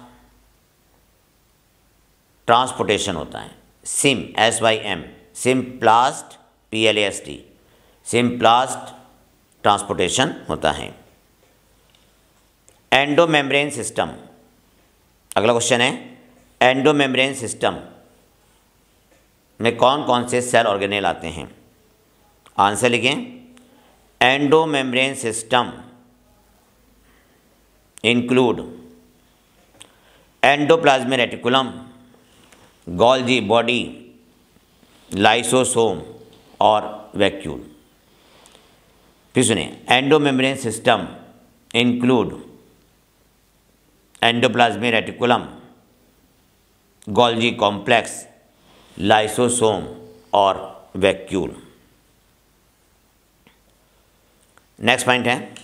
A: ट्रांसपोर्टेशन होता है, SIM SYM, symplast PLAST, symplast transportation होता है। एंडोमेम्ब्रेन सिस्टम, अगला क्वेश्चन है, एंडोमेम्ब्रेन सिस्टम में कौन कौन से सेल ऑर्गेनेल आते हैं? आंसर लिखें, endomembrane system include endoplasmic reticulum, Golgi body, lysosome और वैक्यूल। फिर सुनिए, endomembrane system include endoplasmic reticulum, Golgi complex, lysosome और वैक्यूल। नेक्स्ट पॉइंट है,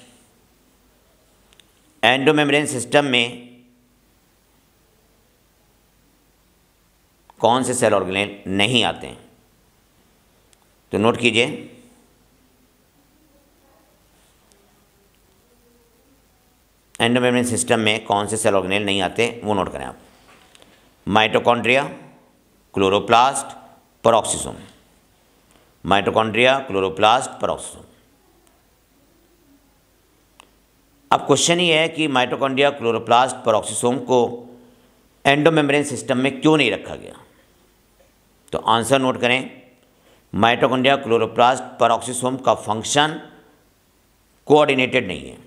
A: एंडोमेम्ब्रेन सिस्टम में कौन से सेल ऑर्गेनेल नहीं आते हैं? तो नोट कीजिए, एंडोमेम्ब्रेन सिस्टम में कौन से सेल ऑर्गेनेल नहीं आते वो नोट करें आप। Mitochondria, chloroplast, peroxisome, mitochondria, chloroplast, peroxisome. अब क्वेश्चन ये है कि माइटोकॉन्ड्रिया, क्लोरोप्लास्ट, पेरोक्सिसोम को एंडोमेम्ब्रेन सिस्टम में क्यों नहीं रखा गया? तो आंसर नोट करें, माइटोकॉन्ड्रिया, क्लोरोप्लास्ट, पेरोक्सिसोम का फंक्शन कोऑर्डिनेटेड नहीं है,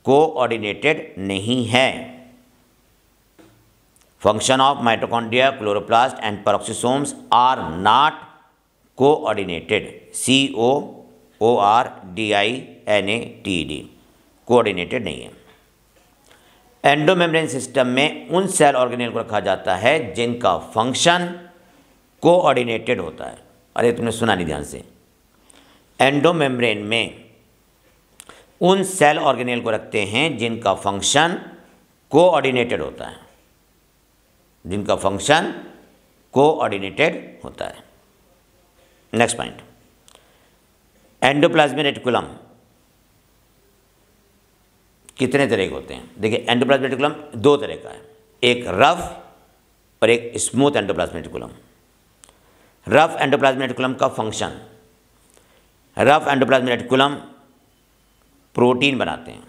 A: कोऑर्डिनेटेड नहीं है। Function of mitochondria, chloroplast and peroxisomes are not coordinated, COORDINATED, coordinated नहीं है। एंडोमेम्ब्रेन सिस्टम में उन सेल ऑर्गेनेल को रखा जाता है जिनका फंक्शन कोऑर्डिनेटेड होता है। अरे तुमने सुना नहीं ध्यान से। एंडोमेम्ब्रेन में उन सेल ऑर्गेनेल को रखते हैं जिनका फंक्शन कोऑर्डिनेटेड होता है, जिनका फंक्शन कोऑर्डिनेटेड होता है। नेक्स्ट पॉइंट, एंडोप्लाज्मिक रेटिकुलम कितने तरह के होते हैं? देखिए, एंडोप्लाज्मिक रेटिकुलम दो तरह का है, एक रफ और एक smooth endoplasmic reticulum. Rough endoplasmic reticulum का function, rough endoplasmic reticulum protein बनाते हैं।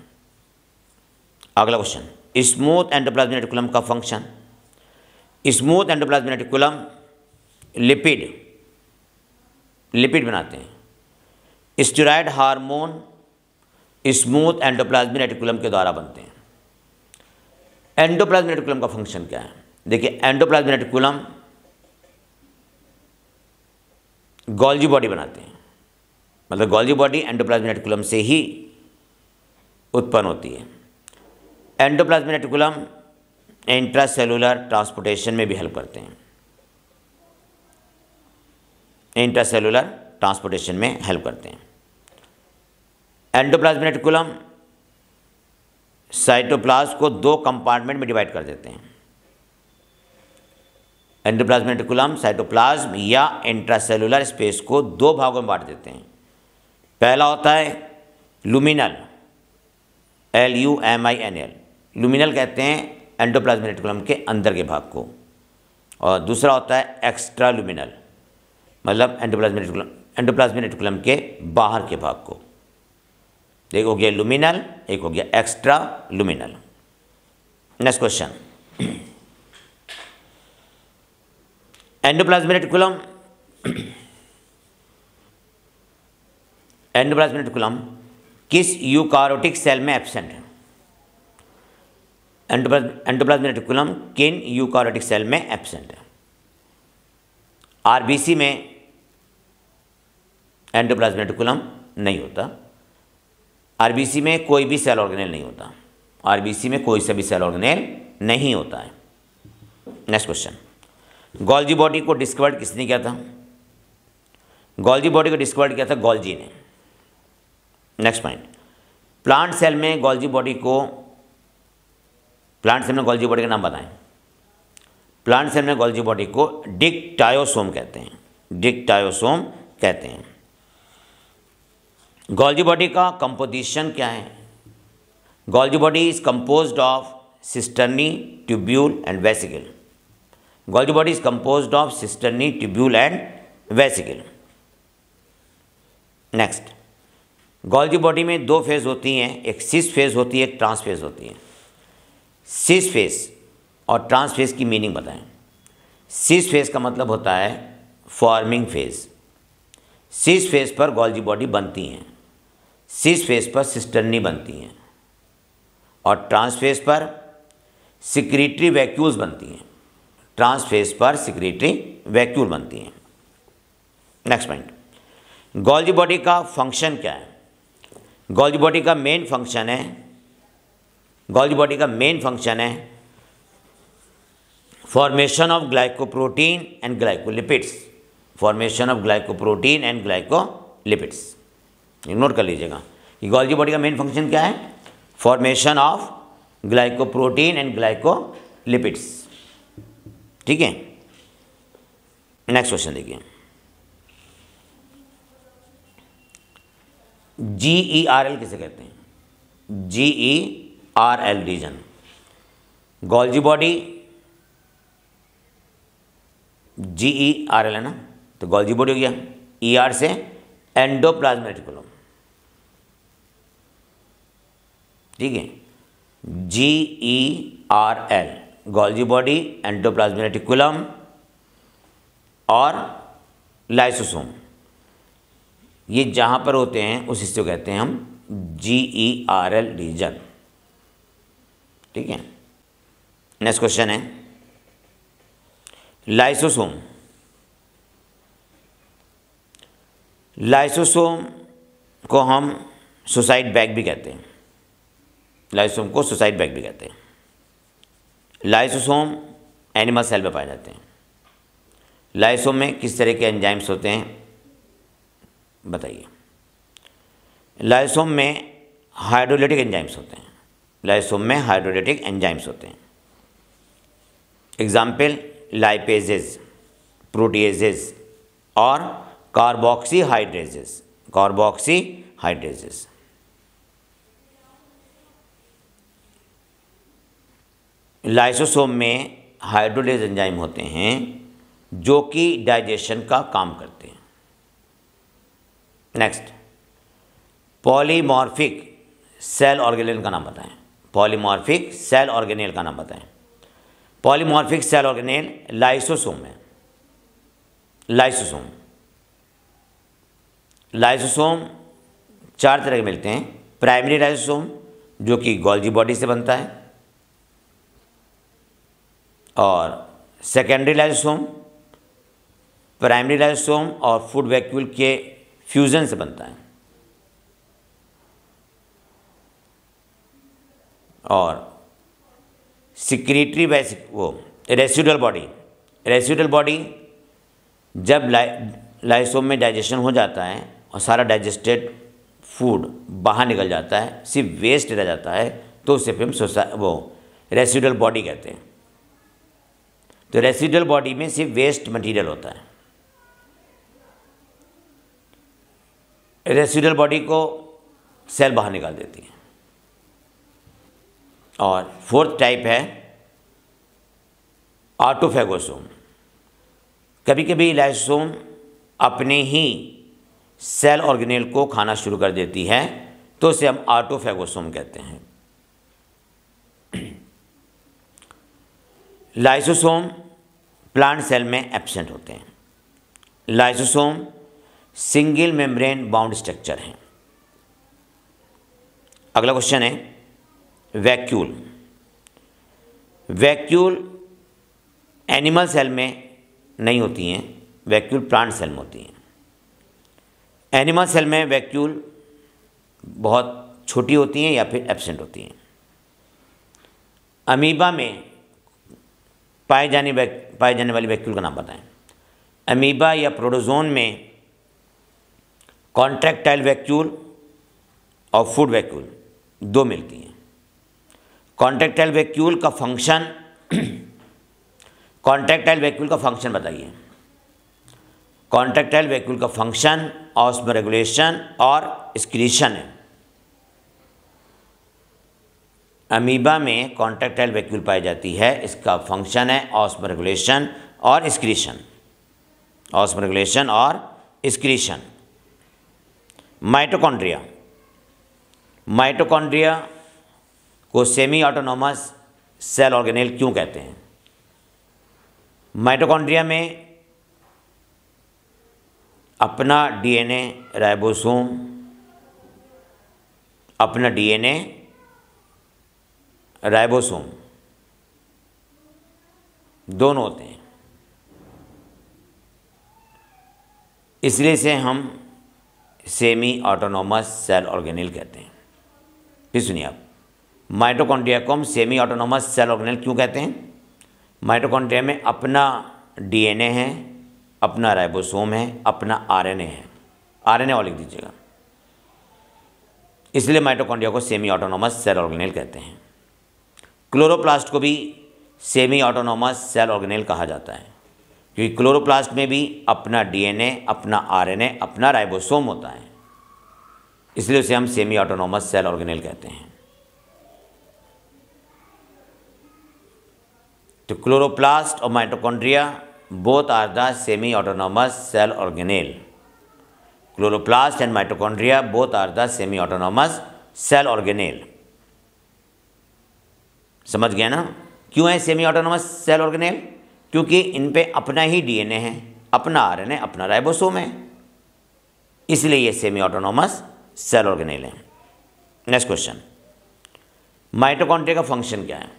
A: अगला क्वेश्चन, स्मूथ एंडोप्लाज्मिक रेटिकुलम का function, smooth endoplasmic reticulum lipid बनाते हैं। Steroid hormone smooth endoplasmic reticulum के द्वारा बनते हैं। एंडोप्लाज्मिक रेटिकुलम का फंक्शन क्या है? देखिए, एंडोप्लाज्मिक रेटिकुलम गोल्जी बॉडी बनाते हैं, मतलब गोल्जी बॉडी एंडोप्लाज्मिक रेटिकुलम से ही उत्पन्न होती है। एंडोप्लाज्मिक रेटिकुलम इंट्रासेलुलर ट्रांसपोर्टेशन में भी हेल्प करते हैं, इंट्रासेलुलर ट्रांसपोर्टेशन में हेल्प करते हैं। एंडोप्लाज्मिक रेटिकुलम साइटोप्लाज्म को दो कंपार्टमेंट में डिवाइड कर देते हैं। एंडोप्लाज्मिक रेटिकुलम साइटोप्लाज्म या इंट्रासेलुलर स्पेस को दो भागों में बांट देते हैं। पहला होता है लुमिनल, LUMINL, लुमिनल कहते हैं एंडोप्लाज्मिक रेटिकुलम के अंदर के भाग को, और दूसरा होता है एक्स्ट्रा लुमिनल, मतलब एंडोप्लाज्मिक रेटिकुलम के बाहर के भाग को। एक हो गया लुमिनल, एक हो गया extra luminal. Next question, endoplasmic reticulum किस यूकारियोटिक सेल में एब्सेंट है? एंडोप्लाज्मिक रेटिकुलम किन यूकारियोटिक सेल में एब्सेंट है? आरबीसी में एंडोप्लाज्मिक रेटिकुलम नहीं होता। आरबीसी में कोई भी सेल ऑर्गेनेल नहीं होता, आरबीसी में कोई सा भी सेल ऑर्गेनेल नहीं होता है। नेक्स्ट क्वेश्चन, गोल्जी बॉडी को डिस्कवर्ड किसने किया था? गोल्जी बॉडी को डिस्कवर्ड किया था गोल्जी ने। नेक्स्ट पॉइंट, प्लांट सेल में गोल्जी बॉडी का नाम बताएं। प्लांट सेल में गोल्जी बॉडी को डिक्टायोसोम कहते हैं, डिक्टायोसोम कहते हैं। गोल्जी बॉडी का कंपोजिशन क्या है? Golgi body is composed of cisternae, tubule and vesicle. Golgi body is composed of cisternae, tubule and vesicle. Next, Golgi body में दो फेज होती हैं, एक सिस फेज होती है, एक ट्रांस फेज होती है। सिस फेज और ट्रांस फेज की मीनिंग बताएं। सिस फेज का मतलब होता है फॉर्मिंग फेज। सिस फेज पर गोल्जी बॉडी बनती हैं, सिस फेज पर सिस्टर्नी बनती हैं, और ट्रांस फेज पर सिक्रीटरी वैक्यूल्स बनती हैं। ट्रांस फेज पर सिक्रीटरी वैक्यूल बनती हैं। नेक्स्ट पॉइंट, गोल्जी बॉडी का फंक्शन क्या है? गोल्जी बॉडी का मेन फंक्शन है formation of glycoprotein and glycolipids. Formation of glycoprotein and glycolipids, note कर लीजिएगा कि गोल्जी बॉडी का मेन फंक्शन क्या है? Formation of glycoprotein and glycolipids. ठीक है। नेक्स्ट क्वेश्चन देखिए, GERL किसे कहते हैं? GERL region. Golgi body GERL है ना, तो गोल्जी बॉडी हो गया। ER से एंडोप्लाज्मिक रेटिकुलम, ठीक है। GERL Golgi body, endoplasmic reticulum और लाइसोसोम, ये जहाँ पर होते हैं उस हिस्से को कहते हैं हम GERL रीजन, ठीक है। नेक्स्ट क्वेश्चन है लाइसोसोम। लाइसोसोम को हम सुसाइड बैग भी कहते हैं, लाइसोसोम को सुसाइड बैग भी कहते हैं। लाइसोसोम एनिमल सेल में पाए जाते हैं। लाइसोम में किस तरह के एंजाइम्स होते हैं बताइए। लाइसोम में हाइड्रोलाइटिक एंजाइम्स होते हैं। लाइसोम में हाइड्रोलाइटिक एंजाइम्स होते हैं। एग्जाम्पल लाइपेजेस, प्रोटीएजेस और कार्बोक्सीहाइड्रेजेस। कार्बोक्सीहाइड्रेजेस लाइसोसोम में हाइड्रोलेज एंजाइम होते हैं जो कि डाइजेशन का काम करते हैं। नेक्स्ट, पॉलीमॉर्फिक सेल ऑर्गेनेल का नाम बताएं। पॉलीमॉर्फिक सेल ऑर्गेनेल का नाम बताएं। पॉलीमॉर्फिक सेल ऑर्गेनेल लाइसोसोम है। लाइसोसोम 4 तरह के मिलते हैं। प्राइमरी लाइसोसोम जो कि गोल्गी बॉडी से बनता है, और सेकेंडरी लाइसोसोम प्राइमरी लाइसोसोम और फूड वैक्यूल के फ्यूजन से बनता है, और सिक्रीटरी रेसिडुअल बॉडी जब लाइसोम में डाइजेशन हो जाता है और सारा डाइजेस्टेड फूड बाहर निकल जाता है, सिर्फ वेस्ट रह जाता है, तो उसे फिर हम रेसिडुअल बॉडी कहते हैं। तो रेसिडुअल बॉडी में सिर्फ वेस्ट मटेरियल होता है। रेसिडुअल बॉडी को सेल बाहर निकाल देती है। और 4th टाइप है ऑटोफैगोसोम। कभी कभी लाइसोसोम अपने ही सेल ऑर्गेनेल को खाना शुरू कर देती है, तो उसे हम ऑटोफैगोसोम कहते हैं। लाइसोसोम प्लांट सेल में एब्सेंट होते हैं। Lysosome single membrane bound structure हैं। अगला क्वेश्चन है वैक्यूल। वैक्यूल एनिमल सेल में नहीं होती हैं, वैक्यूल प्लांट सेल में होती हैं। एनिमल सेल में वैक्यूल बहुत छोटी होती हैं या फिर एब्सेंट होती हैं। अमीबा में पाए जाने वाली वैक्यूल का नाम बताएं। अमीबा या प्रोटोजोन में कॉन्ट्रैक्टाइल वैक्यूल और फूड वैक्यूल 2 मिलती हैं। कॉन्ट्रैक्टाइल वैक्यूल का फंक्शन बताइए। कॉन्ट्रैक्टाइल वैक्यूल का फंक्शन ऑस्मोरेगुलेशन और एक्सक्रीशन है। अमीबा में कॉन्ट्रैक्टाइल वैक्यूल पाई जाती है, इसका फंक्शन है ऑस्मोरेगुलेशन और एक्सक्रीशन। माइटोकॉन्ड्रिया को सेमी ऑटोनॉमस सेल ऑर्गेनेल क्यों कहते हैं? माइटोकॉन्ड्रिया में अपना डीएनए राइबोसोम, दोनों होते हैं, इसलिए इसे हम सेमी ऑटोनॉमस सेल ऑर्गेनेल कहते हैं। फिर सुनिए आप, माइटोकॉन्ड्रिया को हम सेमी ऑटोनॉमस सेल ऑर्गेनेल क्यों कहते हैं? माइटोकॉन्ड्रिया में अपना डीएनए है, अपना राइबोसोम है, अपना आरएनए है। आरएनए और लिख दीजिएगा। इसलिए माइटोकॉन्ड्रिया को सेमी ऑटोनॉमस सेल ऑर्गेनेल कहते हैं। क्लोरोप्लास्ट को भी सेमी ऑटोनॉमस सेल ऑर्गेनेल कहा जाता है, क्योंकि क्लोरोप्लास्ट में भी अपना डीएनए, अपना आरएनए, अपना राइबोसोम होता है, इसलिए उसे हम सेमी ऑटोनॉमस सेल ऑर्गेनेल कहते हैं। तो क्लोरोप्लास्ट और mitochondria both are the semi autonomous cell organelle. Chloroplast and mitochondria both are the semi autonomous cell organelle. समझ गया ना क्यों है सेमी ऑटोनॉमस सेल ऑर्गेनेल? क्योंकि इन पे अपना ही डीएनए है, अपना आरएनए, अपना राइबोसोम है, इसलिए ये सेमी ऑटोनॉमस सेल ऑर्गेनेल है। नेक्स्ट क्वेश्चन, माइटोकॉन्ड्रिया का फंक्शन क्या है?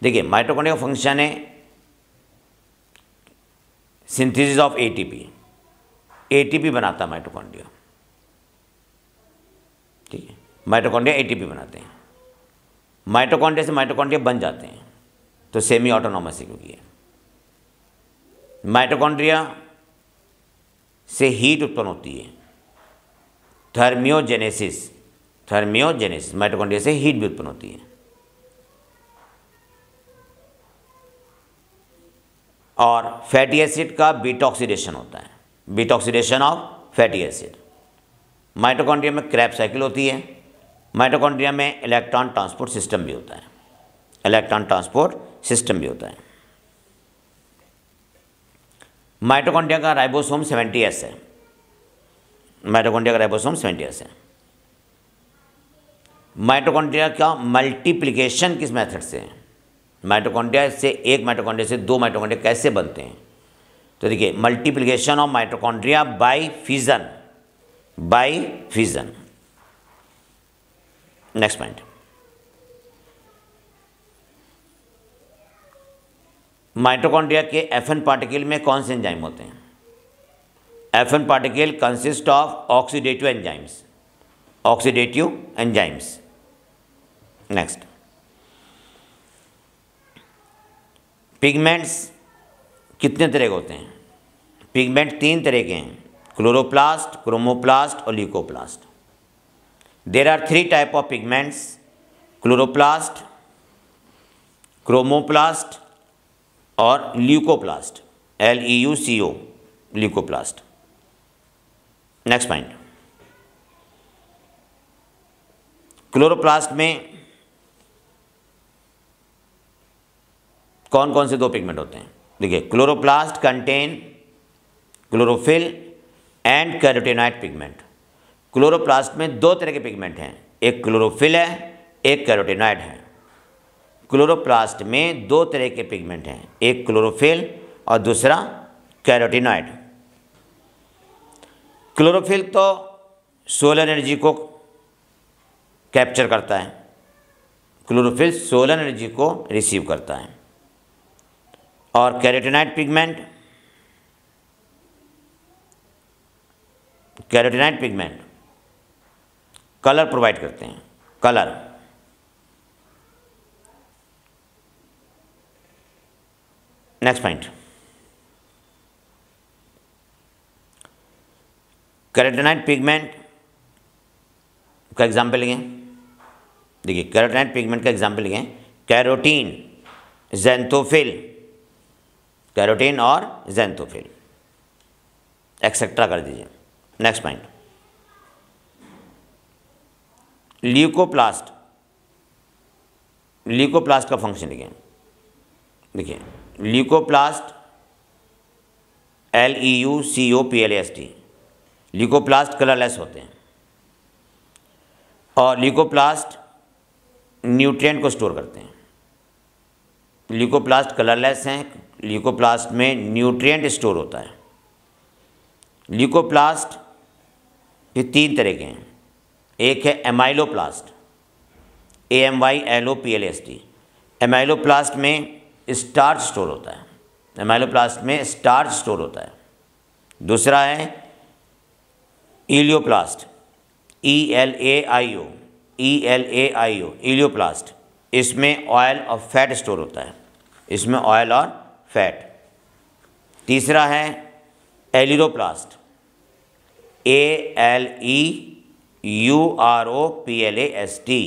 A: देखिए, माइटोकॉन्ड्रिया का फंक्शन है सिंथेसिस ऑफ एटीपी। एटीपी बनाता है माइटोकॉन्ड्रिया, ठीक है। माइटोकॉन्ड्रिया एटीपी बनाते हैं। माइटोकॉन्ड्रिया से माइटोकॉन्ड्रिया बन जाते हैं, तो सेमी ऑटोनॉमस है क्योंकि ये माइटोकॉन्ड्रिया से हीट उत्पन्न होती है, थर्मियोजेनेसिस माइटोकॉन्ड्रिया से हीट भी उत्पन्न होती है। और फैटी एसिड का बीटा ऑक्सीडेशन होता है, beta oxidation of fatty acid. Mitochondria में क्रेब्स साइकिल होती है। माइटोकॉन्ड्रिया में इलेक्ट्रॉन ट्रांसपोर्ट सिस्टम भी होता है, माइटोकॉन्ड्रिया का राइबोसोम 70S है। माइटोकॉन्ड्रिया का मल्टीप्लिकेशन किस मेथड से है? माइटोकॉन्ड्रिया से एक माइटोकॉन्ड्रिया से दो माइटोकॉन्ड्रिया कैसे बनते हैं? तो देखिए, multiplication of mitochondria by fission. Next point, mitochondria के FN पार्टिकल में कौन से एंजाइम होते हैं? FN particle consist of oxidative enzymes. Next, pigments कितने तरह के होते हैं? पिगमेंट 3 तरह के हैं, क्लोरोप्लास्ट, क्रोमोप्लास्ट और leucoplast. There are 3 type of pigments, chloroplast, chromoplast और leucoplast, LEUCO, leucoplast. Next point, chloroplast में कौन कौन से 2 पिगमेंट होते हैं? देखिए, chloroplast contain chlorophyll and carotenoid pigment. Chloroplast में 2 तरह के पिगमेंट हैं, एक क्लोरोफिल है, एक कैरोटीनॉइड है। क्लोरोप्लास्ट में 2 तरह के पिगमेंट हैं, एक क्लोरोफिल और दूसरा कैरोटीनॉइड। क्लोरोफिल तो सोलर एनर्जी को कैप्चर करता है, क्लोरोफिल सोलर एनर्जी को रिसीव करता है। और कैरोटीनॉइड पिगमेंट कलर प्रोवाइड करते हैं, colour. Next point, carotenoid pigment का एग्जाम्पल लेंगे। देखिए, कैरोटीनॉइड पिगमेंट का एग्जाम्पल लेंगे, कैरोटीन, ज़ैंथोफिल, कैरोटीन और ज़ैंथोफिल एक्सेट्रा कर दीजिए। नेक्स्ट पॉइंट, ल्यूकोप्लास्ट का फंक्शन लिखें। देखिए, ल्यूकोप्लास्ट LEUCOPLAST, ल्यूकोप्लास्ट कलरलेस होते हैं और ल्यूकोप्लास्ट न्यूट्रिएंट को स्टोर करते हैं। ल्यूकोप्लास्ट कलरलेस हैं, ल्यूकोप्लास्ट में न्यूट्रिएंट स्टोर होता है। ल्यूकोप्लास्ट ये 3 तरह के हैं, एक है एमाइलोप्लास्ट, AMYLOPLAST। एमाइलोप्लास्ट में स्टार्च स्टोर होता है, दूसरा है इलियोप्लास्ट, ELAIO, इलियोप्लास्ट। इसमें ऑयल और फैट स्टोर होता है, तीसरा है एलिरोप्लास्ट, ALEUROPLAST,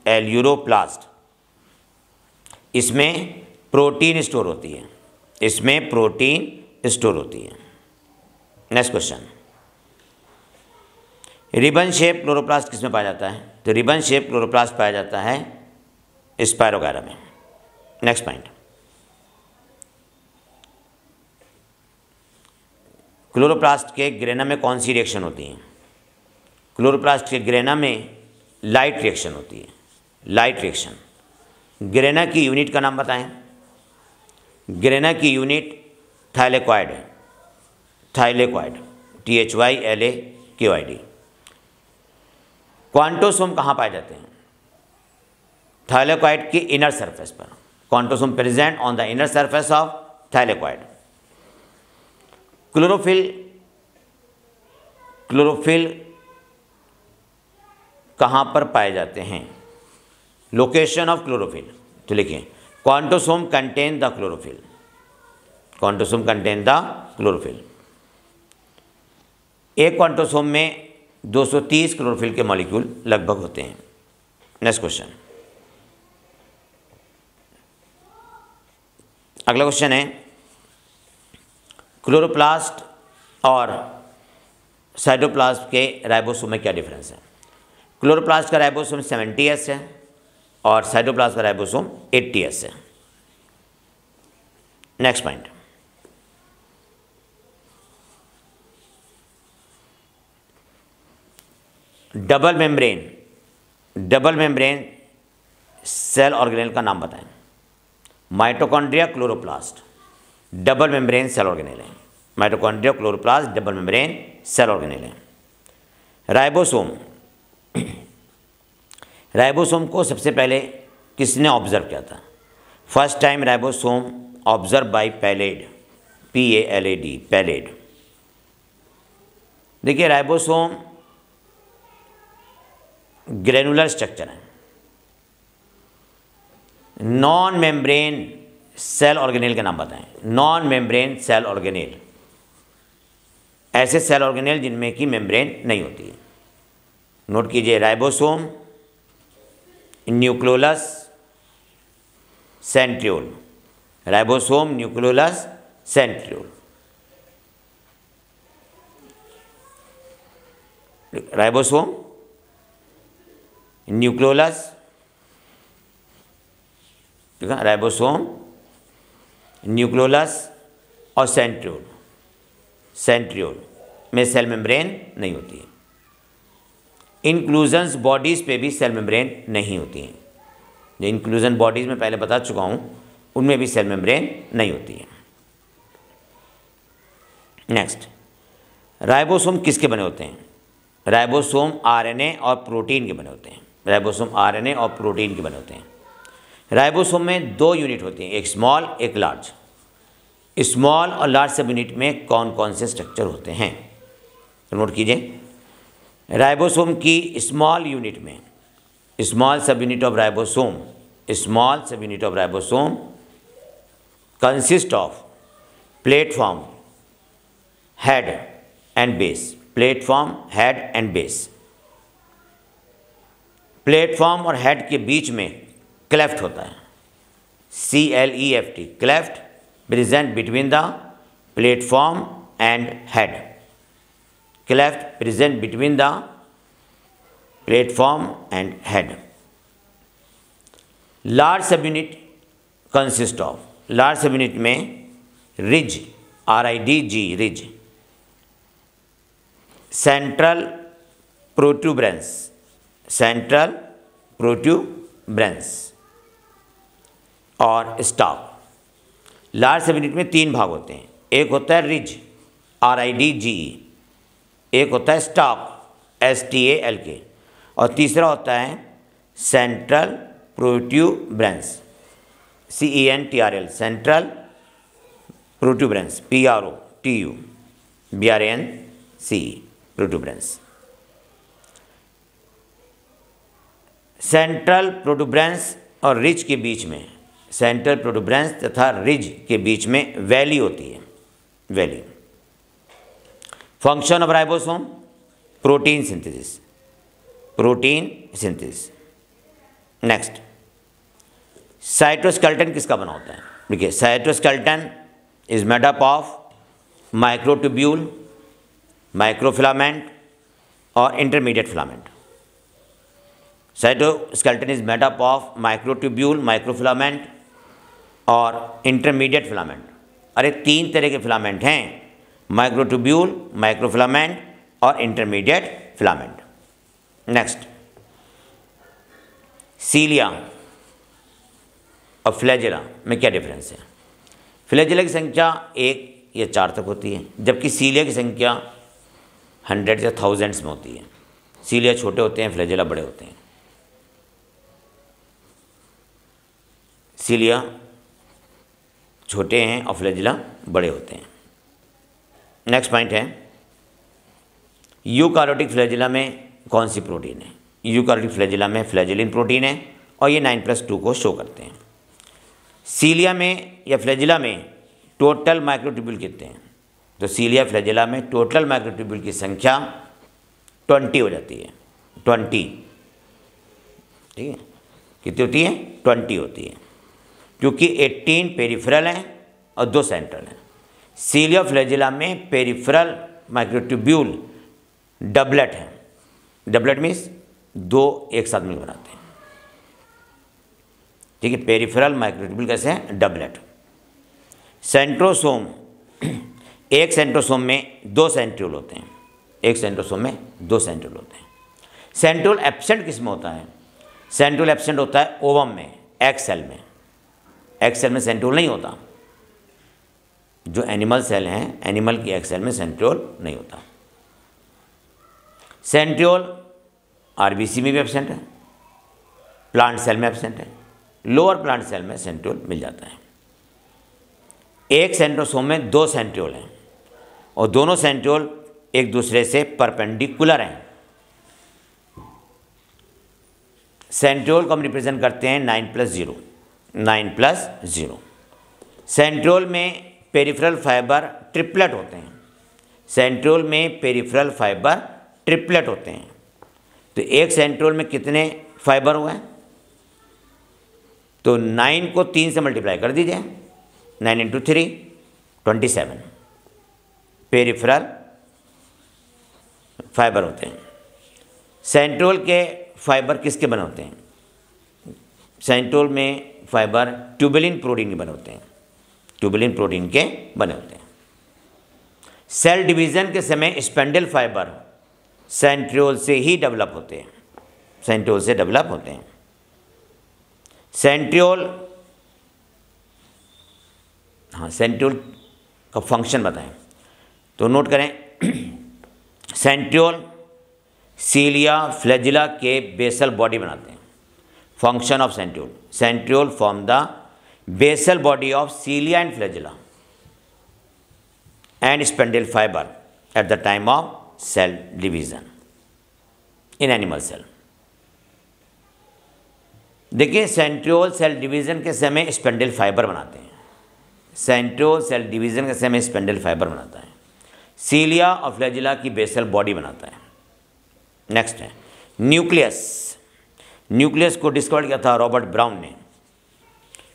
A: एल्यूरोप्लास्ट। इसमें प्रोटीन स्टोर होती है, next question, ribbon shape chloroplast किसमें पाया जाता है? तो रिबन शेप क्लोरोप्लास्ट पाया जाता है स्पायरोगायरा में। नेक्स्ट पॉइंट, क्लोरोप्लास्ट के ग्रेना में कौन सी रिएक्शन होती है? क्लोरोप्लास्ट के ग्रेना में लाइट रिएक्शन होती है, ग्रेना की यूनिट का नाम बताएं। ग्रेना की यूनिट थाइलेक्वाइड है, THYLAKOID। क्वांटोसोम कहाँ पाए जाते हैं? थाइलेक्वाइड के इनर सरफेस पर। Quantosome present on the inner surface of thylakoid. Chlorophyll कहाँ पर पाए जाते हैं? लोकेशन ऑफ क्लोरोफिल, तो लिखिए quantosome contain the chlorophyll, quantosome contain the chlorophyll. एक क्वांटोसोम में 230 क्लोरोफिल के मॉलिक्यूल लगभग होते हैं। नेक्स्ट क्वेश्चन, अगला क्वेश्चन है क्लोरोप्लास्ट और साइटोप्लाज्म के राइबोसोम में क्या डिफरेंस है। क्लोरोप्लास्ट का राइबोसोम 70S है और साइटोप्लाज्म का राइबोसोम 80S है। Next point, double membrane cell organelle का नाम बताएं। Mitochondria, chloroplast, double membrane cell organelle है। Mitochondria, chloroplast double membrane cell organelle है। राइबोसोम को सबसे पहले किसने ऑब्जर्व किया था? First time ribosome observe by Palade, PALAD, Palade. देखिए राइबोसोम ग्रेनुलर स्ट्रक्चर है, नॉन मेम्ब्रेन सेल ऑर्गेनेल के नाम बताएं। नॉन मेम्ब्रेन सेल ऑर्गेनेल, ऐसे सेल ऑर्गेनेल जिनमें की मेम्ब्रेन नहीं होती है। नोट कीजिए, ribosome, nucleolus, centriole. Ribosome, nucleolus, centriole. Ribosome, nucleolus, ठीक है, राइबोसोम, न्यूक्लियोलस और सेंट्रियोल। सेंट्रियोल में सेल मेम्ब्रेन नहीं होती है। इंक्लूजन्स बॉडीज़ पे भी सेल मेम्ब्रेन नहीं होती हैं। जो इंक्लूजन बॉडीज़ में पहले बता चुका हूँ, उनमें भी सेल मेम्ब्रेन नहीं होती है। नेक्स्ट, राइबोसोम किसके बने होते हैं? राइबोसोम RNA और प्रोटीन के बने होते हैं। राइबोसोम RNA और प्रोटीन के बने होते हैं। राइबोसोम में 2 यूनिट होती हैं, एक स्मॉल एक लार्ज। स्मॉल और लार्ज सब यूनिट में कौन कौन से स्ट्रक्चर होते हैं? तो नोट कीजिए, राइबोसोम की स्मॉल यूनिट में, स्मॉल सब यूनिट ऑफ राइबोसोम, स्मॉल सब unit of ribosome consist of platform, head and base. Platform, head and base. Platform और हेड के बीच में क्लेफ्ट होता है, CLEFT, cleft present between the platform and head. Cleft present between the platform and head. Large सब unit consist of, large सब unit में ridge, RIDG, ridge. Central protuberance, central protuberance और स्टॉप। लार्ज सब unit में 3 भाग होते हैं, एक होता है रिज, RIDGE, एक होता है स्टॉप, STALK, और तीसरा होता है central protuberance, CENTRL, central protuberance, PROTUBRANCE, protuberance. Central protuberance और रिज के बीच में, सेंट्रल प्रोट्यूबरेंस तथा रिज के बीच में वैली होती है, valley. Function of ribosome, protein synthesis, protein synthesis. Next, cytoskeleton किसका बना होता है? देखिए, cytoskeleton is made up of microtubule, microfilament और intermediate filament. Cytoskeleton is made up of microtubule, microfilament और इंटरमीडिएट फिलामेंट। अरे 3 तरह के फिलामेंट हैं, माइक्रोट्यूब्यूल, माइक्रोफिलामेंट और इंटरमीडिएट फिलामेंट। नेक्स्ट, सीलिया और फ्लैजेला में क्या डिफरेंस है? फ्लैजेला की संख्या 1 या 4 तक होती है, जबकि सीलिया की संख्या 100 या 1000s में होती है। सीलिया छोटे होते हैं, फ्लैजेला बड़े होते हैं। सीलिया छोटे हैं और फ्लैजेला बड़े होते हैं। नेक्स्ट पॉइंट है, यूकारियोटिक फ्लैजेला में कौन सी प्रोटीन है? यूकारियोटिक फ्लैजेला में फ्लैजेलिन प्रोटीन है और ये 9+2 को शो करते हैं। सीलिया में या फ्लैजिला में टोटल माइक्रोट्यूब्यूल कितने हैं? तो सीलिया फ्लैजिला में टोटल माइक्रोट्यूब्यूल की संख्या 20 हो जाती है, 20। ठीक है, कितनी होती है? 20 होती है, क्योंकि 18 पेरिफेरल हैं और 2 सेंट्रल हैं। सीलिया फ्लैजिला में पेरिफेरल माइक्रोट्यूब्यूल डबलेट है। डबलेट मीन्स 2 एक साथ मिल बनाते हैं। ठीक है, पेरिफेरल माइक्रोट्यूब्यूल कैसे हैं? डबलेट। सेंट्रोसोम, एक सेंट्रोसोम में 2 सेंट्रियोल होते हैं। एक सेंट्रोसोम में 2 सेंट्रियोल होते हैं। सेंट्रियोल एब्सेंट किस में होता है? सेंट्रियोल एब्सेंट होता है ओवम में, एग सेल में। एग सेल में सेंट्रियोल नहीं होता। जो एनिमल सेल हैं, एनिमल की एग सेल में सेंट्रियोल नहीं होता। सेंट्रियोल आरबीसी में भी एब्सेंट है, प्लांट सेल में एब्सेंट है, लोअर प्लांट सेल में सेंट्रियोल मिल जाता है। एक सेंट्रोसोम में 2 सेंट्रियोल हैं और दोनों सेंट्रियोल एक दूसरे से परपेंडिकुलर हैं। सेंट्रियोल को हम रिप्रेजेंट करते हैं 9+0, 9+0। सेंट्रियोल में पेरिफेरल फाइबर ट्रिपलेट होते हैं। सेंट्रियोल में पेरिफेरल फाइबर ट्रिपलेट होते हैं। तो एक सेंट्रियोल में कितने फाइबर हुए? तो 9 को 3 से मल्टीप्लाई कर दीजिए, 9 × 3 27 पेरिफेरल फाइबर होते हैं। सेंट्रियोल के फाइबर किसके बने होते हैं? सेंट्रियोल में फाइबर ट्यूबुलिन प्रोटीन के बने होते हैं, ट्यूबुलिन प्रोटीन के बने होते हैं। सेल डिवीज़न के समय स्पेंडल फाइबर सेंट्रियोल से ही डेवलप होते हैं, सेंट्रियोल से डेवलप होते हैं। सेंट्रियोल, हाँ, सेंट्रियोल का फंक्शन बताएं तो नोट करें। सेंट्रियोल सीलिया फ्लैजिला के बेसल बॉडी बनाते हैं। Function of centriole, centriole form the basal body of cilia and flagella and spindle fibre at the time of cell division in animal cell. देखिए, centriole cell division के समय spindle fibre बनाते हैं। Centriole cell division के समय spindle fibre बनाता है। सीलिया और फ्लैजिला की बेसल बॉडी बनाता है। नेक्स्ट है न्यूक्लियस। न्यूक्लियस को डिस्कवर किया था रॉबर्ट ब्राउन ने।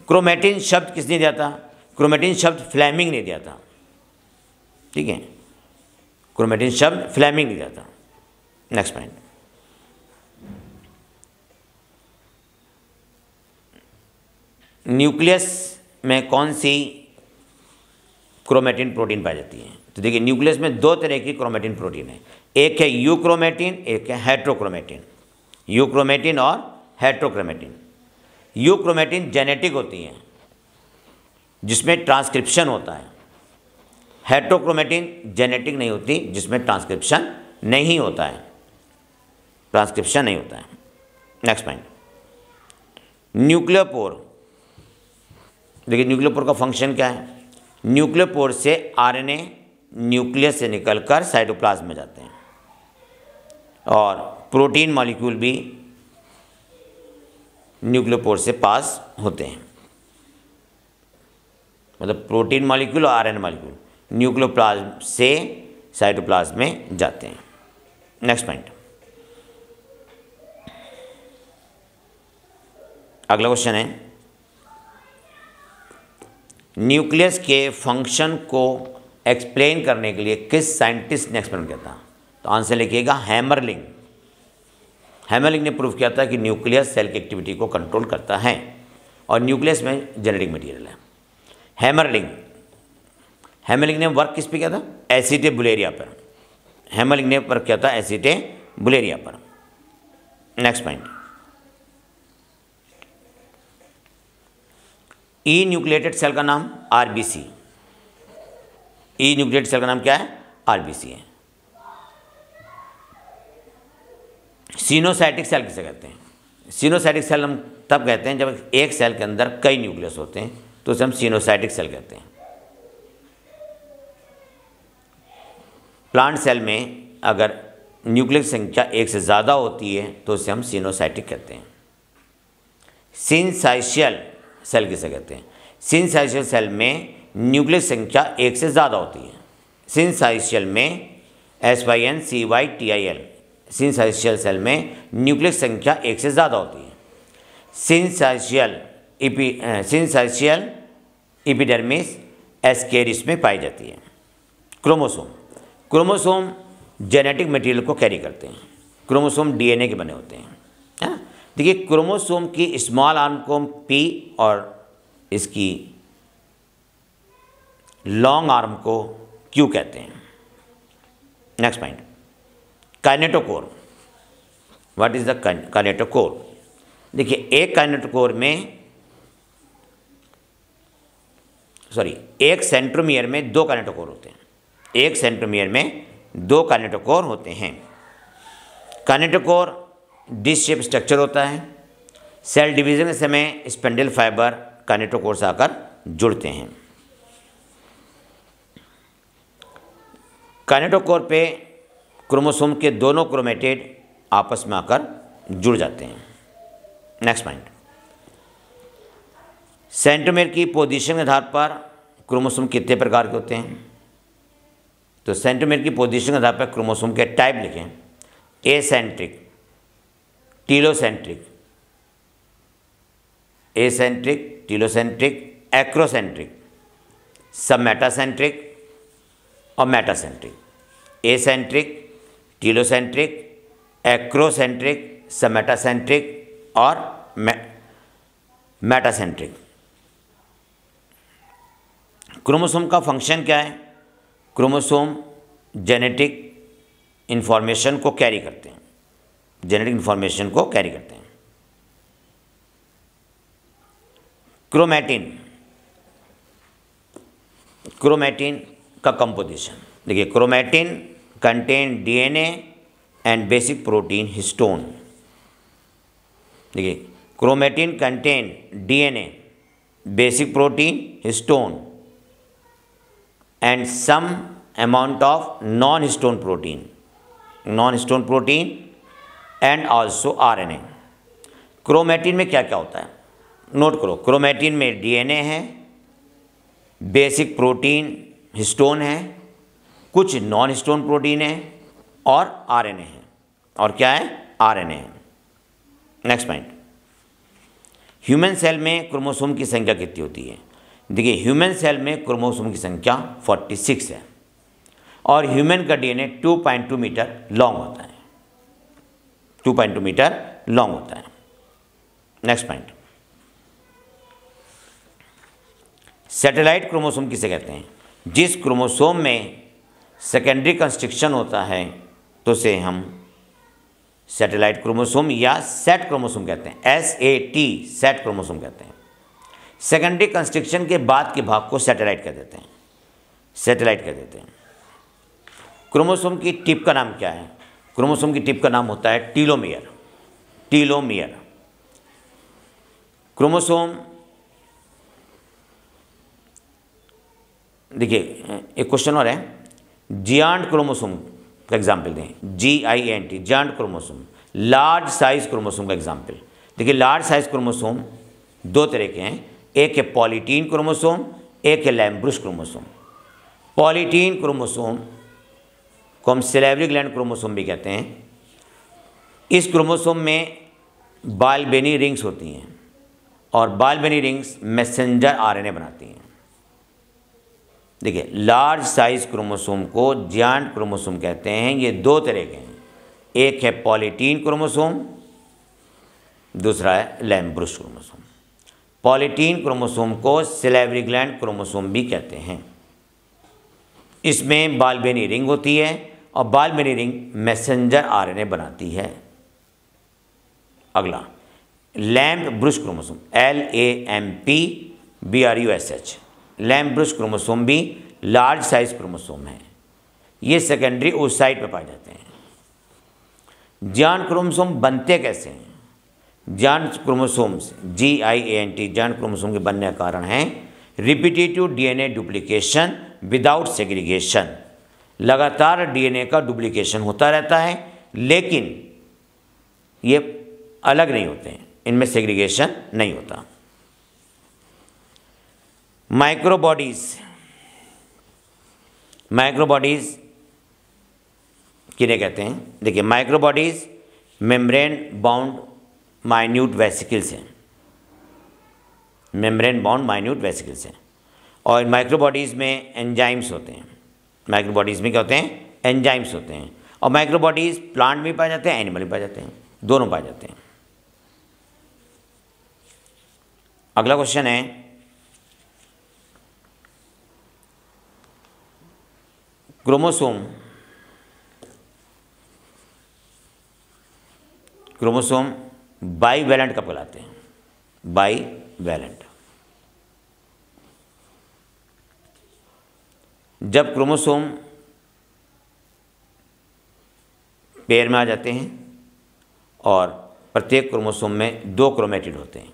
A: क्रोमेटिन शब्द किसने दिया था? क्रोमेटिन शब्द फ्लेमिंग ने दिया था। ठीक है, क्रोमेटिन शब्द फ्लेमिंग ने दिया था। नेक्स्ट पॉइंट, न्यूक्लियस में कौन सी क्रोमेटिन प्रोटीन पाई जाती है? तो देखिए, न्यूक्लियस में 2 तरह की क्रोमेटिन प्रोटीन है। एक है यूक्रोमेटिन, एक है हेट्रोक्रोमेटिन। यूक्रोमेटिन और हेट्रोक्रोमेटिन। यूक्रोमेटिन जेनेटिक होती हैं जिसमें ट्रांसक्रिप्शन होता है। हेट्रोक्रोमेटिन जेनेटिक नहीं होती जिसमें ट्रांसक्रिप्शन नहीं होता है, ट्रांसक्रिप्शन नहीं होता है। Next point, nucleopore. देखिए, न्यूक्लियोपोर का फंक्शन क्या है? न्यूक्लियोपोर से आरएनए न्यूक्लियस से निकलकर साइटोप्लाज्म में जाते हैं और प्रोटीन मॉलिक्यूल भी न्यूक्लियोपोर से पास होते हैं। मतलब प्रोटीन मॉलिक्यूल और आरएनए मॉलिक्यूल न्यूक्लियोप्लाज्म से साइटोप्लाज्म में जाते हैं। नेक्स्ट पॉइंट, अगला क्वेश्चन है, न्यूक्लियस के फंक्शन को एक्सप्लेन करने के लिए किस साइंटिस्ट ने एक्सपेरिमेंट किया था? तो आंसर लिखिएगा हैमरलिंग। हैमरलिंग ने प्रूव किया था कि न्यूक्लियस सेल की एक्टिविटी को कंट्रोल करता है और न्यूक्लियस में जेनेटिक मटेरियल है। हैमरलिंग ने वर्क किस पे किया था? एसिटेबुलेरिया पर। हैमरलिंग ने वर्क किया था एसिटेबुलेरिया पर। नेक्स्ट पॉइंट, ई न्यूक्लिएटेड सेल का नाम आरबीसी। ई न्यूक्लिएटेड सेल का नाम क्या है? आरबीसी है। सिनोसाइटिक सेल किसे कहते हैं? सिनोसाइटिक सेल हम तब कहते हैं जब एक सेल के अंदर कई न्यूक्लियस होते हैं, तो उसे हम सिनोसाइटिक सेल कहते हैं। प्लांट सेल में अगर न्यूक्लियस संख्या 1 से ज़्यादा होती है तो उसे हम सिनोसाइटिक कहते हैं। सिनसाइशियल सेल किसे कहते हैं? सिनसाइशियल सेल में न्यूक्लियस संख्या एक से ज़्यादा होती है। सिनसाइशियल में SYNCYTIL, सिनसाइशियल सेल में न्यूक्लियस संख्या एक से ज़्यादा होती है। सिनसाइशियल एपिडर्मिस एस्केरिस में पाई जाती है। क्रोमोसोम जेनेटिक मटेरियल को कैरी करते हैं। क्रोमोसोम DNA के बने होते हैं। देखिए, क्रोमोसोम की स्मॉल आर्म को P और इसकी लॉन्ग आर्म को Q कहते हैं। Next point, kinetochore. What is the kinetochore? देखिए, एक सेंट्रोमियर में दो काइनेटोकोर होते हैं। एक सेंट्रोमियर में दो काइनेटोकोर होते हैं। काइनेटोकोर डिश शेप स्ट्रक्चर होता है। सेल डिवीजन के समय स्पेंडल फाइबर काइनेटोकोर से आकर जुड़ते हैं। काइनेटोकोर पे क्रोमोसोम के दोनों क्रोमेटिड आपस में आकर जुड़ जाते हैं। नेक्स्ट पॉइंट, सेंट्रोमियर की पोजीशन के आधार पर क्रोमोसोम कितने प्रकार के होते हैं? तो सेंट्रोमियर की पोजीशन के आधार पर क्रोमोसोम के टाइप लिखें। Acentric, telocentric, telocentric, acrocentric, submetacentric और metacentric. Acentric, telocentric, acrocentric, submetacentric और मेटासेंट्रिक। क्रोमोसोम का फंक्शन क्या है? क्रोमोसोम जेनेटिक इंफॉर्मेशन को कैरी करते हैं। क्रोमैटिन का कंपोजिशन देखिए, chromatin contain DNA and basic protein histone. देखिए, chromatin contain DNA, basic protein histone and some amount of non histone protein and also RNA। Chromatin में क्या क्या होता है नोट करो। क्रोमैटिन में DNA है, बेसिक प्रोटीन हिस्टोन है, कुछ नॉन हिस्टोन प्रोटीन है और RNA है। और क्या है? RNA है। नेक्स्ट पॉइंट, ह्यूमन सेल में क्रोमोसोम की संख्या कितनी होती है? देखिए, ह्यूमन सेल में क्रोमोसोम की संख्या 46 है और ह्यूमन का DNA 2.2 मीटर लॉन्ग होता है। 2.2 मीटर लॉन्ग होता है। नेक्स्ट पॉइंट, सैटेलाइट क्रोमोसोम किसे कहते हैं? जिस क्रोमोसोम में सेकेंडरी कंस्ट्रक्शन होता है तो उसे हम सैटेलाइट क्रोमोसोम या सेट क्रोमोसोम कहते हैं। SAT, सेट क्रोमोसोम कहते हैं। सेकेंडरी कंस्ट्रक्शन के बाद के भाग को सैटेलाइट कह देते हैं। क्रोमोसोम की टिप का नाम क्या है? क्रोमोसोम की टिप का नाम होता है टीलोमियर। क्रोमोसोम, देखिए एक क्वेश्चन और है, जियांट क्रोमोसोम का एग्जाम्पल दें। GINT, giant chromosome. Large size chromosome का एग्जाम्पल देखिए। लार्ज साइज क्रोमोसोम दो तरह के हैं, एक है पॉलीटीन क्रोमोसोम, एक है लैम्ब्रुस क्रोमोसोम। पॉलीटीन क्रोमोसोम को हम सिलेवरी ग्लैंड क्रोमोसोम भी कहते हैं। इस क्रोमोसोम में बालबेनी रिंग्स होती हैं और बालबेनी रिंग्स मैसेंजर RNA बनाती हैं। देखिए, लार्ज साइज क्रोमोसोम को जियांट क्रोमोसोम कहते हैं। ये दो तरह के हैं, एक है पॉलीटीन क्रोमोसोम, दूसरा है लैम्ब्रुस क्रोमोसोम। पॉलीटीन क्रोमोसोम को सिलेवरी ग्लैंड क्रोमोसोम भी कहते हैं। इसमें बालबेनी रिंग होती है और बालबेनी रिंग मैसेंजर RNA बनाती है। अगला, लैम्ब्रुस क्रोमोसोम, LAMPBRUSH। लैम्ब्रुस क्रोमोसोम भी लार्ज साइज क्रोमोसोम है। ये सेकेंडरी ओसाइट पर पाए जाते हैं। जियांट क्रोमोसोम बनते कैसे हैं? Giant chromosomes, GIANT, giant chromosome के बनने का कारण है repetitive DNA duplication without segregation. लगातार DNA का डुप्लीकेशन होता रहता है, लेकिन ये अलग नहीं होते हैं, इनमें सेग्रीगेशन नहीं होता। माइक्रोबॉडीज किन्हें कहते हैं? देखिए, microbodies membrane bound minute vesicles हैं, मेम्ब्रेन बाउंड माइन्यूट वेसिकल्स हैं। और माइक्रोबॉडीज़ में एंजाइम्स होते हैं। माइक्रोबॉडीज़ में क्या होते हैं? एंजाइम्स होते हैं। और माइक्रोबॉडीज़ प्लांट में पाए जाते हैं, एनिमल में पाए जाते हैं, दोनों पाए जाते हैं। अगला क्वेश्चन है, क्रोमोसोम बाईवैलेंट कब कहलाते हैं? बाईवैलेंट जब क्रोमोसोम पेयर में आ जाते हैं और प्रत्येक क्रोमोसोम में 2 क्रोमेटिड होते हैं,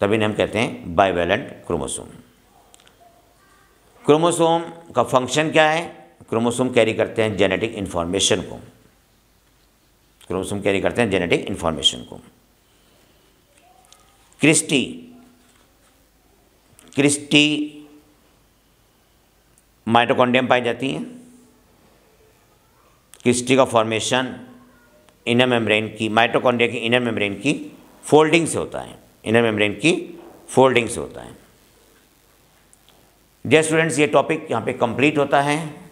A: तभी इन्हें हम कहते हैं बाईवैलेंट क्रोमोसोम। क्रोमोसोम का फंक्शन क्या है? क्रोमोसोम कैरी करते हैं जेनेटिक इंफॉर्मेशन को। क्रोमोसोम कैरी करते हैं जेनेटिक इंफॉर्मेशन को। क्रिस्टी माइटोकॉन्ड्रिया में पाई जाती हैं। क्रिस्टी का फॉर्मेशन इनर मेम्ब्रेन की, माइटोकॉन्ड्रिया की इनर मेम्ब्रेन की फोल्डिंग से होता है। इनर मेम्ब्रेन की फोल्डिंग से होता है। डियर स्टूडेंट्स, ये टॉपिक यहाँ पे कंप्लीट होता है।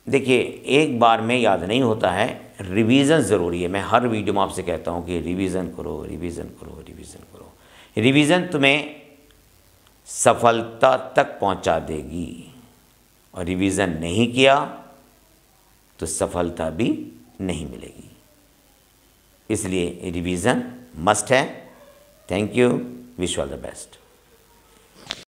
A: देखिए, एक बार में याद नहीं होता है, रिवीजन ज़रूरी है। मैं हर वीडियो में आपसे कहता हूँ कि रिवीजन करो, रिवीजन करो, रिवीजन करो। रिवीजन तुम्हें सफलता तक पहुँचा देगी, और रिवीजन नहीं किया तो सफलता भी नहीं मिलेगी। इसलिए रिवीजन मस्ट है। Thank you, wish all the best.